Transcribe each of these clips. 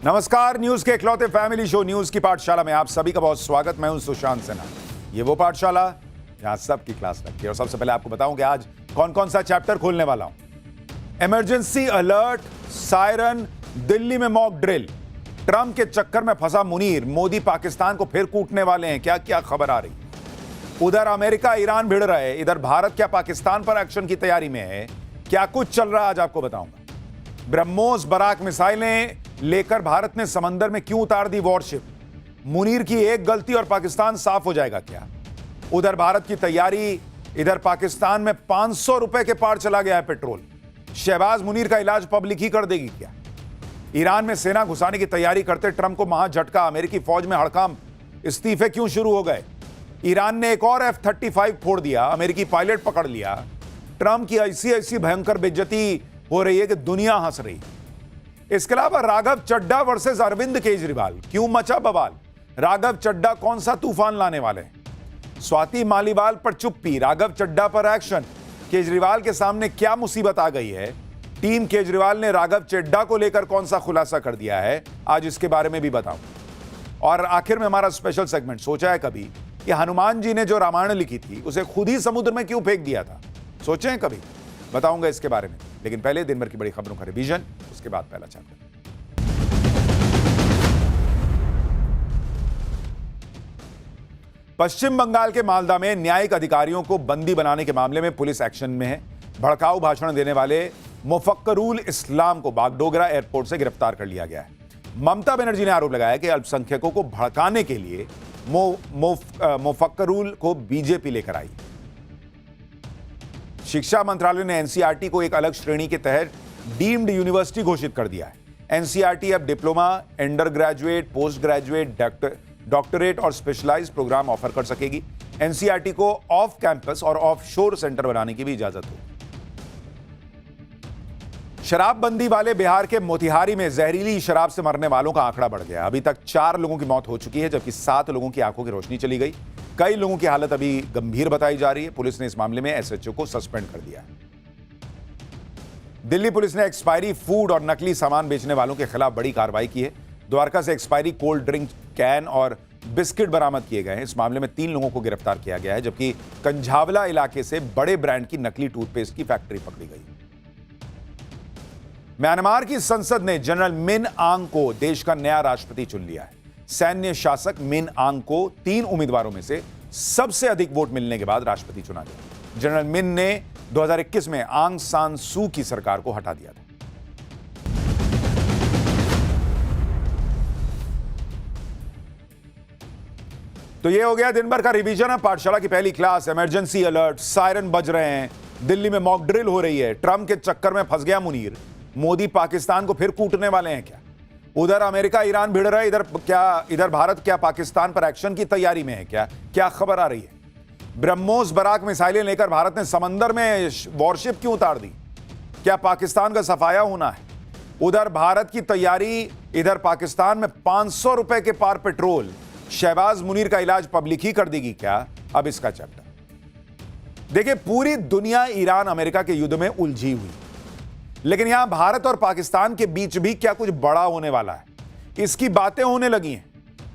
नमस्कार, न्यूज के इकलौते फैमिली शो न्यूज की पाठशाला में आप सभी का बहुत स्वागत। मैं हूं सुशांत सिन्हा। ये वो पाठशाला जहां सबकी क्लास लगती है। और सबसे पहले आपको बताऊं कि आज कौन कौन सा चैप्टर खोलने वाला हूं। इमरजेंसी अलर्ट, सायरन, दिल्ली में मॉक ड्रिल, ट्रंप के चक्कर में फंसा मुनीर, मोदी पाकिस्तान को फिर कूटने वाले हैं, क्या क्या खबर आ रही। उधर अमेरिका ईरान भिड़ रहे, इधर भारत क्या पाकिस्तान पर एक्शन की तैयारी में है, क्या कुछ चल रहा है आज आपको बताऊंगा। ब्रह्मोस बराक मिसाइलें लेकर भारत ने समंदर में क्यों उतार दी वॉरशिप, मुनीर की एक गलती और पाकिस्तान साफ हो जाएगा क्या। उधर भारत की तैयारी, इधर पाकिस्तान में 500 रुपए के पार चला गया है पेट्रोल। शहबाज मुनीर का इलाज पब्लिक ही कर देगी क्या। ईरान में सेना घुसाने की तैयारी करते ट्रंप को महा झटका, अमेरिकी फौज में हड़कंप, इस्तीफे क्यों शुरू हो गए। ईरान ने एक और F-35 फोड़ दिया, अमेरिकी पायलट पकड़ लिया। ट्रंप की ऐसी भयंकर बेइज्जती हो रही है कि दुनिया हंस रही। इसके अलावा राघव चड्ढा वर्सेस अरविंद केजरीवाल, क्यों मचा बवाल। राघव चड्ढा कौन सा तूफान लाने वाले हैं। स्वाति मालीवाल पर चुप्पी, राघव चड्ढा पर एक्शन। केजरीवाल के सामने क्या मुसीबत आ गई है। टीम केजरीवाल ने राघव चड्ढा को लेकर कौन सा खुलासा कर दिया है, आज इसके बारे में भी बताऊं। और आखिर में हमारा स्पेशल सेगमेंट, सोचा है कभी कि हनुमान जी ने जो रामायण लिखी थी उसे खुद ही समुद्र में क्यों फेंक दिया था, सोचे हैं कभी, बताऊंगा इसके बारे में। लेकिन पहले दिन भर की बड़ी खबरों का रिवीजन, उसके बाद पहला चैप्टर। पश्चिम बंगाल के मालदा में न्यायिक अधिकारियों को बंदी बनाने के मामले में पुलिस एक्शन में है। भड़काऊ भाषण देने वाले मुफक्करुल इस्लाम को बागडोगरा एयरपोर्ट से गिरफ्तार कर लिया गया है। ममता बनर्जी ने आरोप लगाया कि अल्पसंख्यकों को भड़काने के लिए मुफक्करुल को बीजेपी लेकर आई। शिक्षा मंत्रालय ने एनसीईआरटी को एक अलग श्रेणी के तहत डीम्ड यूनिवर्सिटी घोषित कर दिया है। एनसीईआरटी अब diploma, under graduate, post graduate, doctorate और स्पेशलाइज्ड प्रोग्राम ऑफर कर सकेगी। एनसीईआरटी को ऑफ कैंपस और ऑफ शोर सेंटर बनाने की भी इजाजत हो। शराबबंदी वाले बिहार के मोतिहारी में जहरीली शराब से मरने वालों का आंकड़ा बढ़ गया। अभी तक 4 लोगों की मौत हो चुकी है, जबकि 7 लोगों की आंखों की रोशनी चली गई। कई लोगों की हालत अभी गंभीर बताई जा रही है। पुलिस ने इस मामले में एसएचओ को सस्पेंड कर दिया है। दिल्ली पुलिस ने एक्सपायरी फूड और नकली सामान बेचने वालों के खिलाफ बड़ी कार्रवाई की है। द्वारका से एक्सपायरी कोल्ड ड्रिंक कैन और बिस्किट बरामद किए गए हैं। इस मामले में 3 लोगों को गिरफ्तार किया गया है, जबकि कंझावला इलाके से बड़े ब्रांड की नकली टूथपेस्ट की फैक्ट्री पकड़ी गई। म्यांमार की संसद ने जनरल मिन आंग को देश का नया राष्ट्रपति चुन लिया है। सैन्य शासक मिन आंग को 3 उम्मीदवारों में से सबसे अधिक वोट मिलने के बाद राष्ट्रपति चुना गया। जनरल मिन ने 2021 में आंग सान सू की सरकार को हटा दिया था। तो यह हो गया दिन भर का रिवीजन। है पाठशाला की पहली क्लास। इमरजेंसी अलर्ट, सायरन बज रहे हैं, दिल्ली में मॉक ड्रिल हो रही है, ट्रंप के चक्कर में फंस गया मुनीर, मोदी पाकिस्तान को फिर कूटने वाले हैं क्या। उधर अमेरिका ईरान भिड़ रहा है, इधर भारत क्या पाकिस्तान पर एक्शन की तैयारी में है क्या, क्या खबर आ रही है। ब्रह्मोस बराक मिसाइलें लेकर भारत ने समंदर में वॉरशिप क्यों उतार दी, क्या पाकिस्तान का सफाया होना है। उधर भारत की तैयारी, इधर पाकिस्तान में 500 रुपए के पार पेट्रोल। शहबाज मुनीर का इलाज पब्लिक ही कर देगी क्या, अब इसका चैप्टर देखिए। पूरी दुनिया ईरान अमेरिका के युद्ध में उलझी हुई, लेकिन यहां भारत और पाकिस्तान के बीच भी क्या कुछ बड़ा होने वाला है, इसकी बातें होने लगी हैं।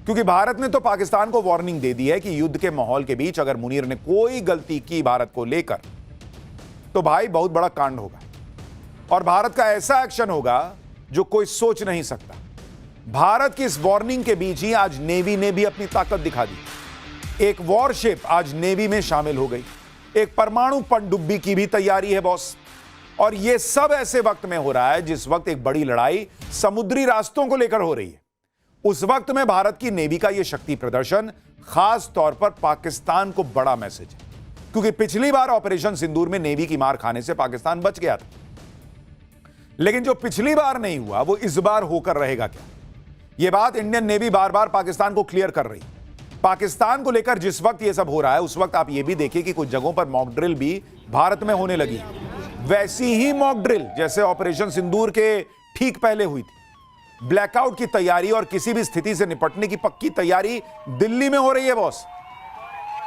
क्योंकि भारत ने तो पाकिस्तान को वार्निंग दे दी है कि युद्ध के माहौल के बीच अगर मुनीर ने कोई गलती की भारत को लेकर, तो भाई बहुत बड़ा कांड होगा और भारत का ऐसा एक्शन होगा जो कोई सोच नहीं सकता। भारत की इस वार्निंग के बीच ही आज नेवी ने भी अपनी ताकत दिखा दी। एक वॉरशिप आज नेवी में शामिल हो गई। एक परमाणु पनडुब्बी की भी तैयारी है बॉस। और यह सब ऐसे वक्त में हो रहा है जिस वक्त एक बड़ी लड़ाई समुद्री रास्तों को लेकर हो रही है। उस वक्त में भारत की नेवी का यह शक्ति प्रदर्शन खास तौर पर पाकिस्तान को बड़ा मैसेज है। क्योंकि पिछली बार ऑपरेशन सिंदूर में नेवी की मार खाने से पाकिस्तान बच गया था, लेकिन जो पिछली बार नहीं हुआ वो इस बार होकर रहेगा क्या। यह बात इंडियन नेवी बार बार पाकिस्तान को क्लियर कर रही। पाकिस्तान को लेकर जिस वक्त यह सब हो रहा है, उस वक्त आप यह भी देखिए कि कुछ जगहों पर मॉक ड्रिल भी भारत में होने लगी। वैसी ही मॉक ड्रिल जैसे ऑपरेशन सिंदूर के ठीक पहले हुई थी। ब्लैकआउट की तैयारी और किसी भी स्थिति से निपटने की पक्की तैयारी दिल्ली में हो रही है बॉस।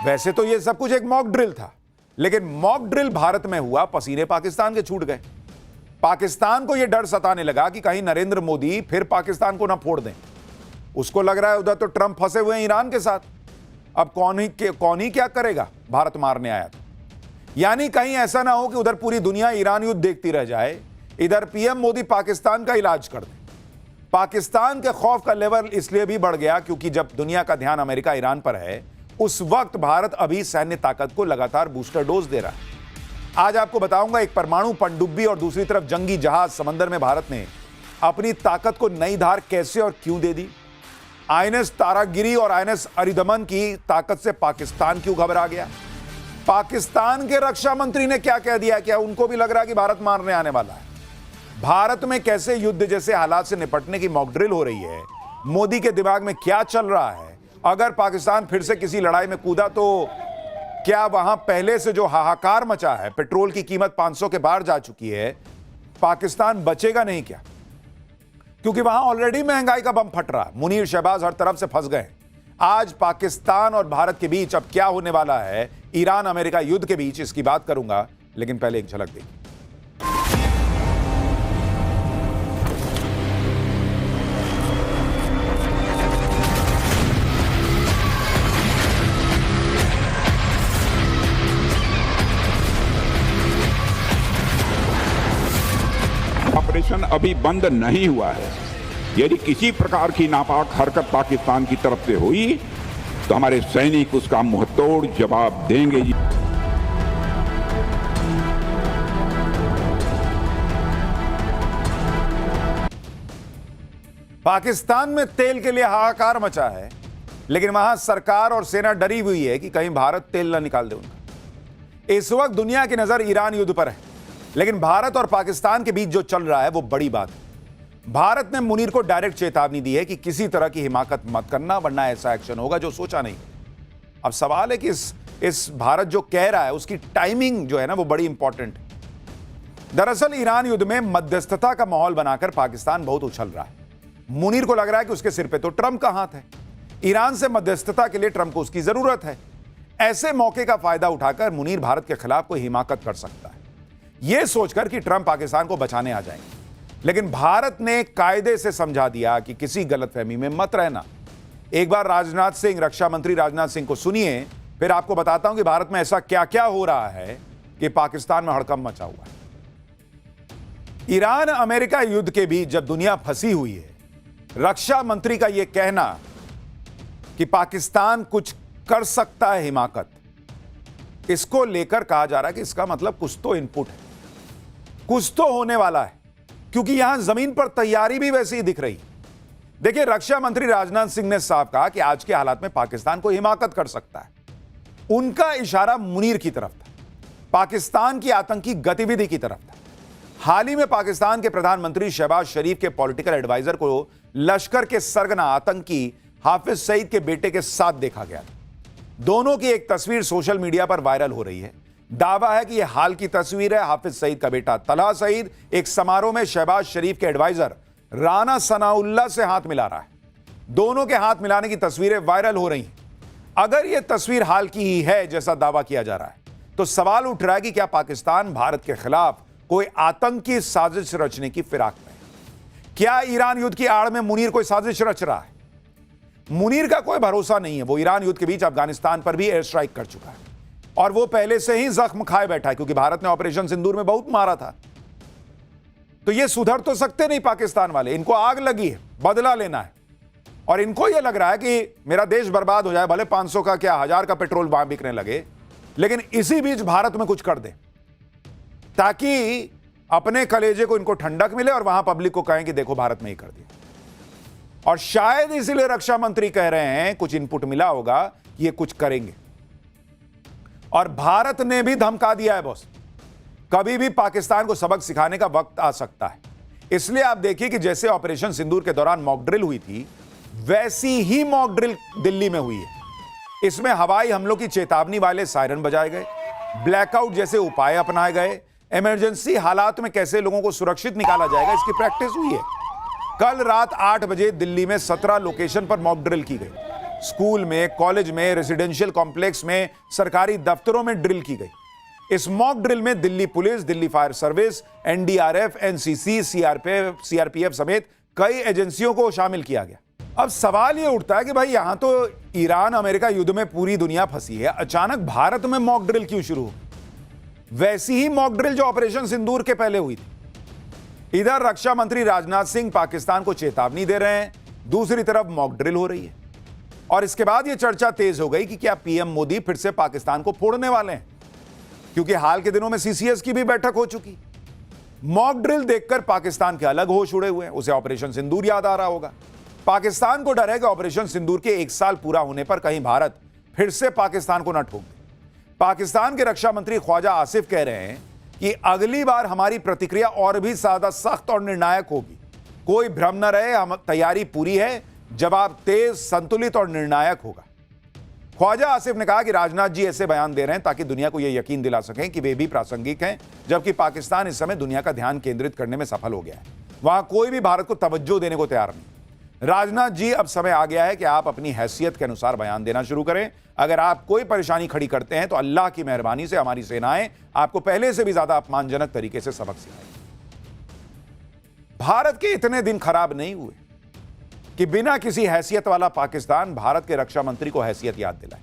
वैसे तो यह सब कुछ एक मॉक ड्रिल था, लेकिन मॉक ड्रिल भारत में हुआ, पसीने पाकिस्तान के छूट गए। पाकिस्तान को यह डर सताने लगा कि कहीं नरेंद्र मोदी फिर पाकिस्तान को ना फोड़ दें। उसको लग रहा है उधर तो ट्रंप फंसे हुए हैं ईरान के साथ, अब कौन ही क्या करेगा, भारत मारने आया था। यानी कहीं ऐसा ना हो कि उधर पूरी दुनिया ईरान युद्ध देखती रह जाए, इधर पीएम मोदी पाकिस्तान का इलाज कर दे। पाकिस्तान के खौफ का लेवल इसलिए भी बढ़ गया क्योंकि जब दुनिया का ध्यान अमेरिका ईरान पर है, उस वक्त भारत अभी सैन्य ताकत को लगातार बूस्टर डोज दे रहा है। आज आपको बताऊंगा एक परमाणु पनडुब्बी और दूसरी तरफ जंगी जहाज समंदर में भारत ने अपनी ताकत को नई धार कैसे और क्यों दे दी। आईएनएस तारागिरी और आईएनएस अरिदमन की ताकत से पाकिस्तान क्यों घबरा गया। पाकिस्तान के रक्षा मंत्री ने क्या कह दिया, क्या उनको भी लग रहा है कि भारत मारने आने वाला है। भारत में कैसे युद्ध जैसे हालात से निपटने की मॉक ड्रिल हो रही है, मोदी के दिमाग में क्या चल रहा है। अगर पाकिस्तान फिर से किसी लड़ाई में कूदा तो क्या वहां पहले से जो हाहाकार मचा है, पेट्रोल की कीमत 500 के पार जा चुकी है, पाकिस्तान बचेगा नहीं क्या? क्योंकि वहां ऑलरेडी महंगाई का बम फट रहा है। मुनीर शहबाज हर तरफ से फंस गए। आज पाकिस्तान और भारत के बीच अब क्या होने वाला है, ईरान अमेरिका युद्ध के बीच, इसकी बात करूंगा, लेकिन पहले एक झलक देखिए। ऑपरेशन अभी बंद नहीं हुआ है। यदि किसी प्रकार की नापाक हरकत पाकिस्तान की तरफ से हुई तो हमारे सैनिक उसका मुंहतोड़ जवाब देंगे। पाकिस्तान में तेल के लिए हाहाकार मचा है, लेकिन वहां सरकार और सेना डरी हुई है कि कहीं भारत तेल ना निकाल दे उनका। इस वक्त दुनिया की नजर ईरान युद्ध पर है, लेकिन भारत और पाकिस्तान के बीच जो चल रहा है वो बड़ी बात है। भारत ने मुनीर को डायरेक्ट चेतावनी दी है कि किसी तरह की हिमाकत मत करना, वरना ऐसा एक्शन होगा जो सोचा नहीं। अब सवाल है कि इस भारत जो कह रहा है उसकी टाइमिंग जो है ना वो बड़ी इंपॉर्टेंट है। दरअसल ईरान युद्ध में मध्यस्थता का माहौल बनाकर पाकिस्तान बहुत उछल रहा है। मुनीर को लग रहा है कि उसके सिर पे तो ट्रंप का हाथ है, ईरान से मध्यस्थता के लिए ट्रंप को उसकी जरूरत है। ऐसे मौके का फायदा उठाकर मुनीर भारत के खिलाफ कोई हिमाकत कर सकता है, यह सोचकर कि ट्रंप पाकिस्तान को बचाने आ जाएंगे। लेकिन भारत ने कायदे से समझा दिया कि किसी गलतफहमी में मत रहना। एक बार राजनाथ सिंह, रक्षा मंत्री राजनाथ सिंह को सुनिए, फिर आपको बताता हूं कि भारत में ऐसा क्या क्या हो रहा है कि पाकिस्तान में हड़कंप मचा हुआ है। ईरान अमेरिका युद्ध के बीच जब दुनिया फंसी हुई है, रक्षा मंत्री का यह कहना कि पाकिस्तान कुछ कर सकता है हिमाकत, इसको लेकर कहा जा रहा है कि इसका मतलब कुछ तो इनपुट है, कुछ तो होने वाला है, क्योंकि यहां जमीन पर तैयारी भी वैसी ही दिख रही। देखिए, रक्षा मंत्री राजनाथ सिंह ने साफ कहा कि आज के हालात में पाकिस्तान को हिमाकत कर सकता है। उनका इशारा मुनीर की तरफ था, पाकिस्तान की आतंकी गतिविधि की तरफ था। हाल ही में पाकिस्तान के प्रधानमंत्री शहबाज शरीफ के पॉलिटिकल एडवाइजर को लश्कर के सरगना आतंकी हाफिज सईद के बेटे के साथ देखा गया। दोनों की एक तस्वीर सोशल मीडिया पर वायरल हो रही है। दावा है कि यह हाल की तस्वीर है। हाफिज सईद का बेटा तलहा सईद एक समारोह में शहबाज शरीफ के एडवाइजर राना सनाउल्लाह से हाथ मिला रहा है। दोनों के हाथ मिलाने की तस्वीरें वायरल हो रही हैं। अगर यह तस्वीर हाल की ही है जैसा दावा किया जा रहा है, तो सवाल उठ रहा है कि क्या पाकिस्तान भारत के खिलाफ कोई आतंकी साजिश रचने की फिराक में है? क्या ईरान युद्ध की आड़ में मुनीर कोई साजिश रच रहा है? मुनीर का कोई भरोसा नहीं है। वो ईरान युद्ध के बीच अफगानिस्तान पर भी एयर स्ट्राइक कर चुका है और वो पहले से ही जख्म खाए बैठा है, क्योंकि भारत ने ऑपरेशन सिंदूर में बहुत मारा था। तो ये सुधर तो सकते नहीं पाकिस्तान वाले, इनको आग लगी है, बदला लेना है। और इनको ये लग रहा है कि मेरा देश बर्बाद हो जाए, भले 500 का क्या 1000 का पेट्रोल वहां बिकने लगे, लेकिन इसी बीच भारत में कुछ कर दे, ताकि अपने कलेजे को इनको ठंडक मिले और वहां पब्लिक को कहें कि देखो भारत में ही कर दिया। और शायद इसीलिए रक्षा मंत्री कह रहे हैं, कुछ इनपुट मिला होगा कि ये कुछ करेंगे। और भारत ने भी धमका दिया है, बॉस, कभी भी पाकिस्तान को सबक सिखाने का वक्त आ सकता है। इसलिए आप देखिए कि जैसे ऑपरेशन सिंदूर के दौरान मॉक ड्रिल हुई थी, वैसी ही मॉक ड्रिल दिल्ली में हुई है। इसमें हवाई हमलों की चेतावनी वाले सायरन बजाए गए, ब्लैकआउट जैसे उपाय अपनाए गए, इमरजेंसी हालात में कैसे लोगों को सुरक्षित निकाला जाएगा, इसकी प्रैक्टिस हुई है। कल रात 8 बजे दिल्ली में 17 लोकेशन पर मॉक ड्रिल की गई। स्कूल में, कॉलेज में, रेजिडेंशियल कॉम्प्लेक्स में, सरकारी दफ्तरों में ड्रिल की गई। इस मॉक ड्रिल में Delhi police, Delhi fire service, NDRF, NCC, CRPF समेत कई एजेंसियों को शामिल किया गया। अब सवाल यह उठता है कि भाई यहां तो ईरान अमेरिका युद्ध में पूरी दुनिया फंसी है, अचानक भारत में मॉक ड्रिल क्यों शुरू हो? वैसी ही मॉक ड्रिल जो ऑपरेशन सिंदूर के पहले हुई थी। इधर रक्षा मंत्री राजनाथ सिंह पाकिस्तान को चेतावनी दे रहे हैं, दूसरी तरफ मॉक ड्रिल हो रही है। और इसके बाद यह चर्चा तेज हो गई कि क्या पीएम मोदी फिर से पाकिस्तान को फोड़ने वाले हैं, क्योंकि हाल के दिनों में सीसीएस की भी बैठक हो चुकी। मॉक ड्रिल देखकर पाकिस्तान के अलग होश उड़े हुए हैं, उसे ऑपरेशन सिंदूर याद आ रहा होगा। पाकिस्तान को डर है कि ऑपरेशन सिंदूर के 1 साल पूरा होने पर कहीं भारत फिर से पाकिस्तान को न ठोक दे। पाकिस्तान के रक्षा मंत्री ख्वाजा आसिफ कह रहे हैं कि अगली बार हमारी प्रतिक्रिया और भी ज्यादा सख्त और निर्णायक होगी। कोई भ्रम न रहे, हम तैयारी पूरी है, जवाब तेज, संतुलित और निर्णायक होगा। ख्वाजा आसिफ ने कहा कि राजनाथ जी ऐसे बयान दे रहे हैं ताकि दुनिया को यह यकीन दिला सकें कि वे भी प्रासंगिक हैं, जबकि पाकिस्तान इस समय दुनिया का ध्यान केंद्रित करने में सफल हो गया है। वहां कोई भी भारत को तवज्जो देने को तैयार नहीं। राजनाथ जी, अब समय आ गया है कि आप अपनी हैसियत के अनुसार बयान देना शुरू करें। अगर आप कोई परेशानी खड़ी करते हैं तो अल्लाह की मेहरबानी से हमारी सेनाएं आपको पहले से भी ज्यादा अपमानजनक तरीके से सबक सिखाएंगी। भारत के इतने दिन खराब नहीं हुए कि बिना किसी हैसियत वाला पाकिस्तान भारत के रक्षा मंत्री को हैसियत याद दिलाए।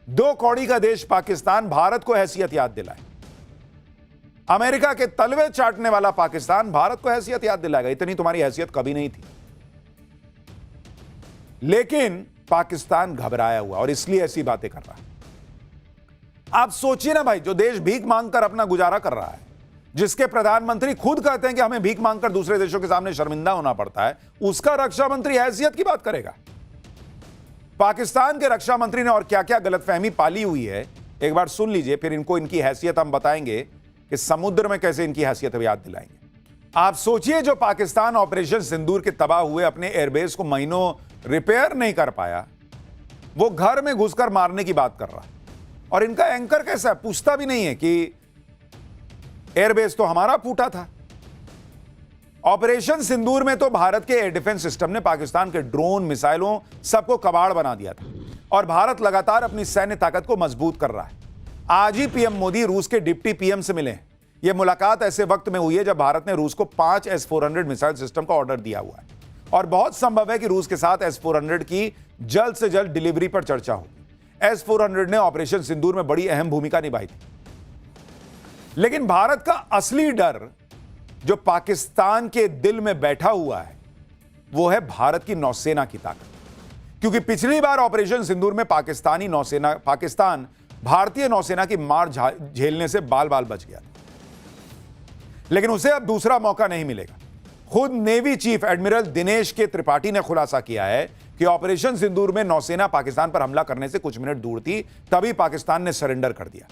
2 कौड़ी का देश पाकिस्तान भारत को हैसियत याद दिलाए। अमेरिका के तलवे चाटने वाला पाकिस्तान भारत को हैसियत याद दिलाएगा। इतनी तुम्हारी हैसियत कभी नहीं थी। लेकिन पाकिस्तान घबराया हुआ और इसलिए ऐसी बातें कर रहा है। आप सोचिए ना भाई, जो देश भीख मांगकर अपना गुजारा कर रहा है, जिसके प्रधानमंत्री खुद कहते हैं कि हमें भीख मांगकर दूसरे देशों के सामने शर्मिंदा होना पड़ता है, उसका रक्षा मंत्री हैसियत की बात करेगा। पाकिस्तान के रक्षा मंत्री ने और क्या क्या गलतफहमी पाली हुई है, एक बार सुन लीजिए, फिर इनको इनकी हैसियत हम बताएंगे कि समुद्र में कैसे इनकी हैसियत याद दिलाएंगे। आप सोचिए, जो पाकिस्तान ऑपरेशन सिंदूर के तबाह हुए अपने एयरबेस को महीनों रिपेयर नहीं कर पाया, वो घर में घुसकर मारने की बात कर रहा है। और इनका एंकर कैसा है, पूछता भी नहीं है कि एयरबेस तो हमारा फूटा था। ऑपरेशन सिंदूर में तो भारत के एयर डिफेंस सिस्टम ने पाकिस्तान के ड्रोन, मिसाइलों सबको कबाड़ बना दिया था और भारत लगातार अपनी सैन्य ताकत को मजबूत कर रहा है। आज ही पीएम मोदी रूस के डिप्टी पीएम से मिले हैं। यह मुलाकात ऐसे वक्त में हुई है जब भारत ने रूस को 5 S-400 मिसाइल सिस्टम का ऑर्डर दिया हुआ है और बहुत संभव है कि रूस के साथ S-400 की जल्द से जल्द डिलीवरी पर चर्चा होगी। S-400 ने ऑपरेशन सिंदूर में बड़ी अहम भूमिका निभाई थी। लेकिन भारत का असली डर जो पाकिस्तान के दिल में बैठा हुआ है, वो है भारत की नौसेना की ताकत। क्योंकि पिछली बार ऑपरेशन सिंदूर में पाकिस्तान भारतीय नौसेना की मार झेलने से बाल बाल बच गया था। लेकिन उसे अब दूसरा मौका नहीं मिलेगा। खुद नेवी चीफ एडमिरल दिनेश के त्रिपाठी ने खुलासा किया है कि ऑपरेशन सिंदूर में नौसेना पाकिस्तान पर हमला करने से कुछ मिनट दूर थी, तभी पाकिस्तान ने सरेंडर कर दिया।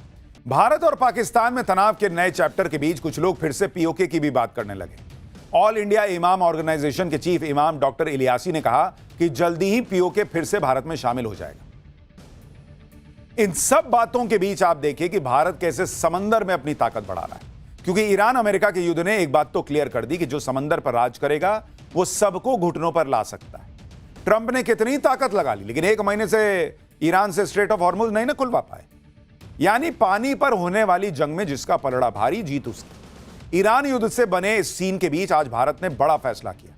भारत और पाकिस्तान में तनाव के नए चैप्टर के बीच कुछ लोग फिर से पीओके की भी बात करने लगे। ऑल इंडिया इमाम ऑर्गेनाइजेशन के चीफ इमाम डॉक्टर इलियासी ने कहा कि जल्दी ही पीओके फिर से भारत में शामिल हो जाएगा। इन सब बातों के बीच आप देखिए कि भारत कैसे समंदर में अपनी ताकत बढ़ा रहा है, क्योंकि ईरान अमेरिका के युद्ध ने एक बात तो क्लियर कर दी कि जो समंदर पर राज करेगा वो सबको घुटनों पर ला सकता है। ट्रंप ने कितनी ताकत लगा ली, लेकिन 1 महीने से ईरान से स्ट्रेट ऑफ हॉर्मुज नहीं ना खुलवा पाए। यानी पानी पर होने वाली जंग में जिसका पलड़ा भारी, जीत उसकी। ईरान युद्ध से बने इस सीन के बीच आज भारत ने बड़ा फैसला किया।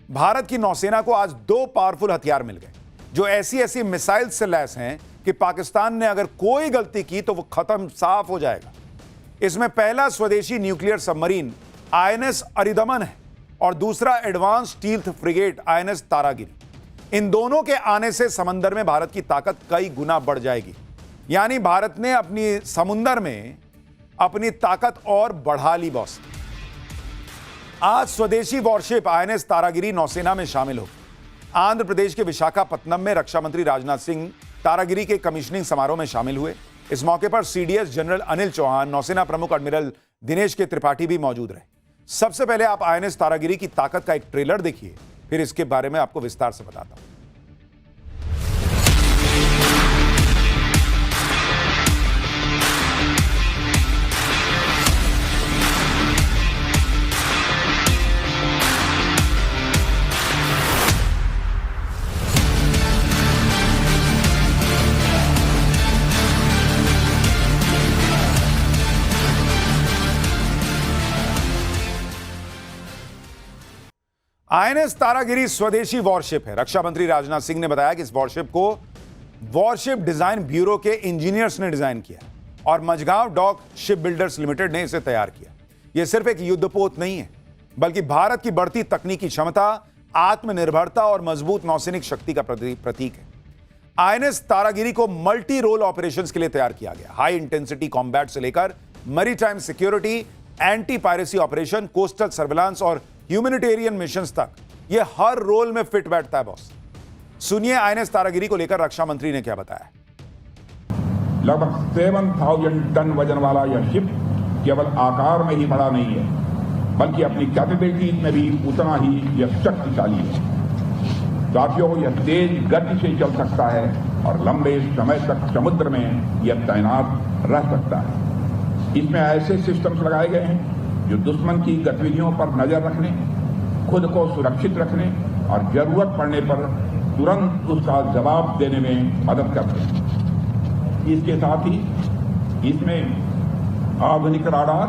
भारत की नौसेना को आज 2 पावरफुल हथियार मिल गए जो ऐसी ऐसी मिसाइल से लैस हैं कि पाकिस्तान ने अगर कोई गलती की तो वो खत्म साफ हो जाएगा। इसमें पहला स्वदेशी न्यूक्लियर सबमरीन INS अरिदमन है और दूसरा advance stealth frigate INS Taragiri. इन दोनों के आने से समंदर में भारत की ताकत कई गुना बढ़ जाएगी। यानी भारत ने अपनी समुंदर में अपनी ताकत और बढ़ा ली बॉस। आज स्वदेशी वॉरशिप INS तारागिरी नौसेना में शामिल हो। आंध्र प्रदेश के विशाखापत्तनम में रक्षा मंत्री राजनाथ सिंह तारागिरी के कमिश्निंग समारोह में शामिल हुए। इस मौके पर CDS जनरल अनिल चौहान, नौसेना प्रमुख एडमिरल दिनेश के त्रिपाठी भी मौजूद रहे। सबसे पहले आप INS तारागिरी की ताकत का एक ट्रेलर देखिए, फिर इसके बारे में आपको विस्तार से बताता हूं। आईएनएस तारागिरी स्वदेशी वॉरशिप है। रक्षा मंत्री राजनाथ सिंह ने बताया कि इस वॉरशिप को वॉरशिप डिजाइन ब्यूरो के इंजीनियर्स ने डिजाइन किया और Mazagon dock ship builders limited ने इसे तैयार किया। यह सिर्फ एक युद्धपोत नहीं है, बल्कि भारत की बढ़ती तकनीकी क्षमता, आत्मनिर्भरता और मजबूत नौसैनिक शक्ति का प्रतीक है। आईएनएस तारागिरी को मल्टी रोल ऑपरेशंस के लिए तैयार किया गया। हाई इंटेंसिटी कॉम्बैट से लेकर maritime security, anti piracy operation, coastal surveillance और ह्यूमैनिटेरियन मिशंस तक यह हर रोल में फिट बैठता है बॉस। सुनिए आईएनएस तारागिरी को लेकर रक्षा मंत्री ने क्या बताया। लगभग 7000 टन वजन वाला यह शिप केवल आकार में ही बड़ा नहीं है, बल्कि अपनी कैपेबिलिटी में भी उतना ही यह शक्तिशाली है। साथियों, यह तेज गति से चल सकता है और लंबे समय तक समुद्र में यह तैनात रह सकता है। इसमें ऐसे सिस्टम्स लगाए गए हैं जो दुश्मन की गतिविधियों पर नजर रखने, खुद को सुरक्षित रखने और जरूरत पड़ने पर तुरंत उसका जवाब देने में मदद करते हैं। इसके साथ ही इसमें आधुनिक राडार,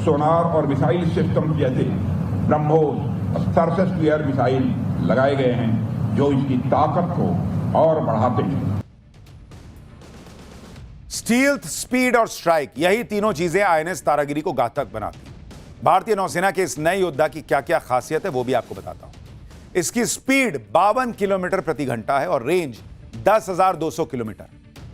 सोनार और मिसाइल सिस्टम जैसे ब्रह्मोस और सरफेस टू एयर मिसाइल लगाए गए हैं जो इसकी ताकत को और बढ़ाते हैं। स्टील्थ, स्पीड और स्ट्राइक, यही तीनों चीजें आईएनएस तारागिरी को घातक बनाती हैं। भारतीय नौसेना के इस नए योद्धा की क्या क्या खासियत है वो भी आपको बताता हूं। इसकी स्पीड 52 किलोमीटर प्रति घंटा है और रेंज 10,200 किलोमीटर।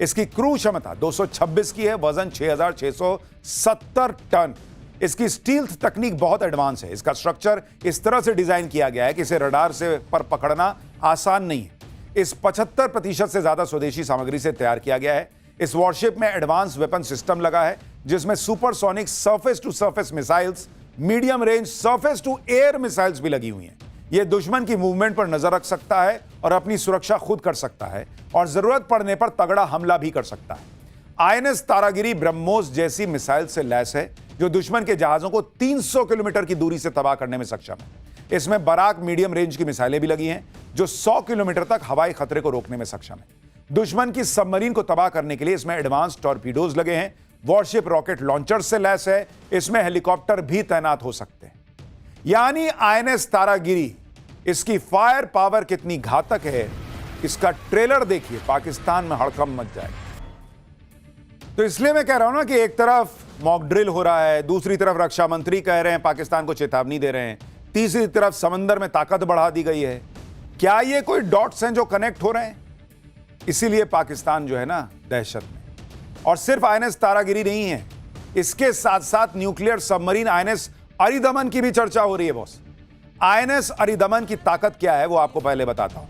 इसकी क्रू क्षमता 226 की है, वजन 6,670 टन। इसकी स्टील्थ तकनीक बहुत एडवांस है। इसका स्ट्रक्चर इस तरह से डिजाइन किया गया है कि इसे रडार से पर पकड़ना आसान नहीं है। इस 75% से ज्यादा स्वदेशी सामग्री से तैयार किया गया है। इस वॉरशिप में एडवांस वेपन सिस्टम लगा है जिसमें supersonic surface to surface missiles, medium range surface to air missiles भी लगी हुई हैं। यह दुश्मन की मूवमेंट पर नजर रख सकता है और अपनी सुरक्षा खुद कर सकता है और जरूरत पड़ने पर तगड़ा हमला भी कर सकता है। आईएनएस तारागिरी ब्रह्मोस जैसी मिसाइल से लैस है जो दुश्मन के जहाजों को 300 किलोमीटर की दूरी से तबाह करने में सक्षम है। इसमें बराक मीडियम रेंज की मिसाइलें भी लगी हैं जो 100 किलोमीटर तक हवाई खतरे को रोकने में सक्षम है। दुश्मन की सबमरीन को तबाह करने के लिए इसमें एडवांस टॉर्पीडोज लगे हैं। वॉरशिप रॉकेट लॉन्चर से लैस है। इसमें हेलीकॉप्टर भी तैनात हो सकते हैं। यानी आईएनएस तारागिरी, इसकी फायर पावर कितनी घातक है, इसका ट्रेलर देखिए, पाकिस्तान में हड़कंप मच जाए। तो इसलिए मैं कह रहा हूं ना कि एक तरफ मॉक ड्रिल हो रहा है, दूसरी तरफ रक्षा मंत्री कह रहे हैं, पाकिस्तान को चेतावनी दे रहे हैं, तीसरी तरफ समंदर में ताकत बढ़ा दी गई है। क्या ये कोई डॉट्स हैं जो कनेक्ट हो रहे हैं? इसीलिए पाकिस्तान जो है ना दहशत में। और सिर्फ आईएनएस तारागिरी नहीं है, इसके साथ साथ न्यूक्लियर सबमरीन आईएनएस अरिदमन की भी चर्चा हो रही है बॉस। आईएनएस अरिदमन की ताकत क्या है वो आपको पहले बताता हूं।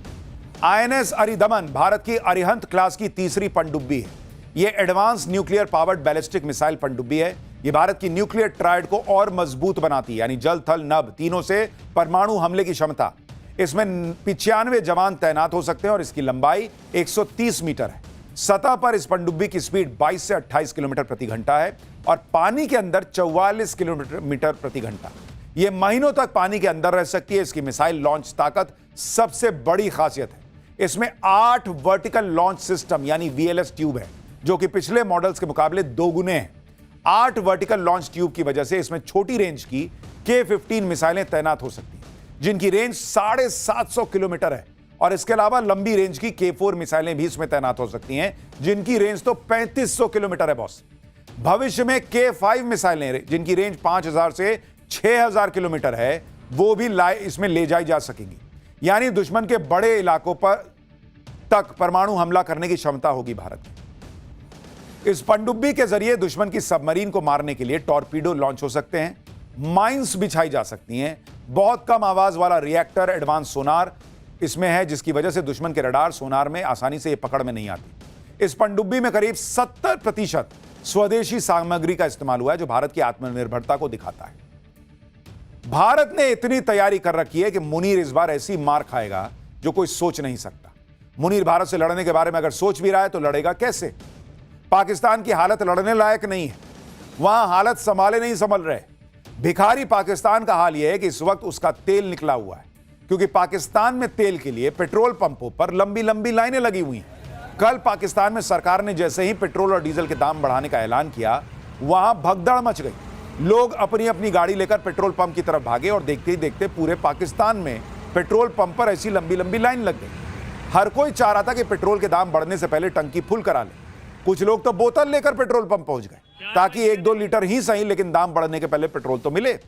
आईएनएस अरिदमन भारत की अरिहंत क्लास की तीसरी पनडुब्बी है। यह advance nuclear powered ballistic missile पनडुब्बी है। यह भारत की न्यूक्लियर ट्रायड को और मजबूत बनाती है, यानी जल, थल, नभ तीनों से परमाणु हमले की क्षमता। इसमें 95 जवान तैनात हो सकते हैं और इसकी लंबाई 130 मीटर है। सतह पर इस पनडुब्बी की स्पीड 22 से 28 किलोमीटर प्रति घंटा है और पानी के अंदर 44 किलोमीटर प्रति घंटा। यह महीनों तक पानी के अंदर रह सकती है। इसकी मिसाइल लॉन्च ताकत सबसे बड़ी खासियत है। इसमें 8 वर्टिकल लॉन्च सिस्टम यानी वीएलएस ट्यूब है जो कि पिछले मॉडल्स के मुकाबले 2 गुने हैं। 8 वर्टिकल लॉन्च ट्यूब की वजह से इसमें छोटी रेंज की K-15 मिसाइलें तैनात हो सकती हैं जिनकी रेंज 750 किलोमीटर है और इसके अलावा लंबी रेंज की K-4 मिसाइलें भी इसमें तैनात हो सकती हैं जिनकी रेंज तो 3500 किलोमीटर है बॉस। भविष्य में K-5 मिसाइलें जिनकी रेंज 5000 से 6000 किलोमीटर है वो भी इसमें ले जाई जा सकेंगी। यानी दुश्मन के बड़े इलाकों पर तक परमाणु हमला करने की क्षमता होगी भारत की। इस पनडुब्बी के जरिए दुश्मन की सबमरीन को मारने के लिए टॉर्पीडो लॉन्च हो सकते हैं, माइंस बिछाई जा सकती हैं। बहुत कम आवाज वाला रिएक्टर, एडवांस सोनार इसमें है जिसकी वजह से दुश्मन के रडार, सोनार में आसानी से ये पकड़ में नहीं आती। इस पनडुब्बी में करीब 70% स्वदेशी सामग्री का इस्तेमाल हुआ है जो भारत की आत्मनिर्भरता को दिखाता है। भारत ने इतनी तैयारी कर रखी है कि मुनीर इस बार ऐसी मार खाएगा जो कोई सोच नहीं सकता। मुनीर भारत से लड़ने के बारे में अगर सोच भी रहा है तो लड़ेगा कैसे? पाकिस्तान की हालत लड़ने लायक नहीं है, वहां हालत संभाले नहीं संभल रहे। भिखारी पाकिस्तान का हाल यह है कि इस वक्त उसका तेल निकला हुआ है क्योंकि पाकिस्तान में तेल के लिए पेट्रोल पंपों पर लंबी लंबी लाइनें लगी हुई हैं। कल पाकिस्तान में सरकार ने जैसे ही पेट्रोल और डीजल के दाम बढ़ाने का ऐलान किया, वहां भगदड़ मच गई। लोग अपनी अपनी गाड़ी लेकर पेट्रोल पंप की तरफ भागे और देखते ही देखते पूरे पाकिस्तान में पेट्रोल पंप पर ऐसी लंबी लंबी लाइन लग गई। हर कोई चाह रहा था कि पेट्रोल के दाम बढ़ने से पहले टंकी फुल करा ले। कुछ लोग तो बोतल लेकर पेट्रोल पंप पहुंच गए ताकि 1-2 लीटर ही सही, लेकिन दाम बढ़ने के पहले पेट्रोल तो मिले।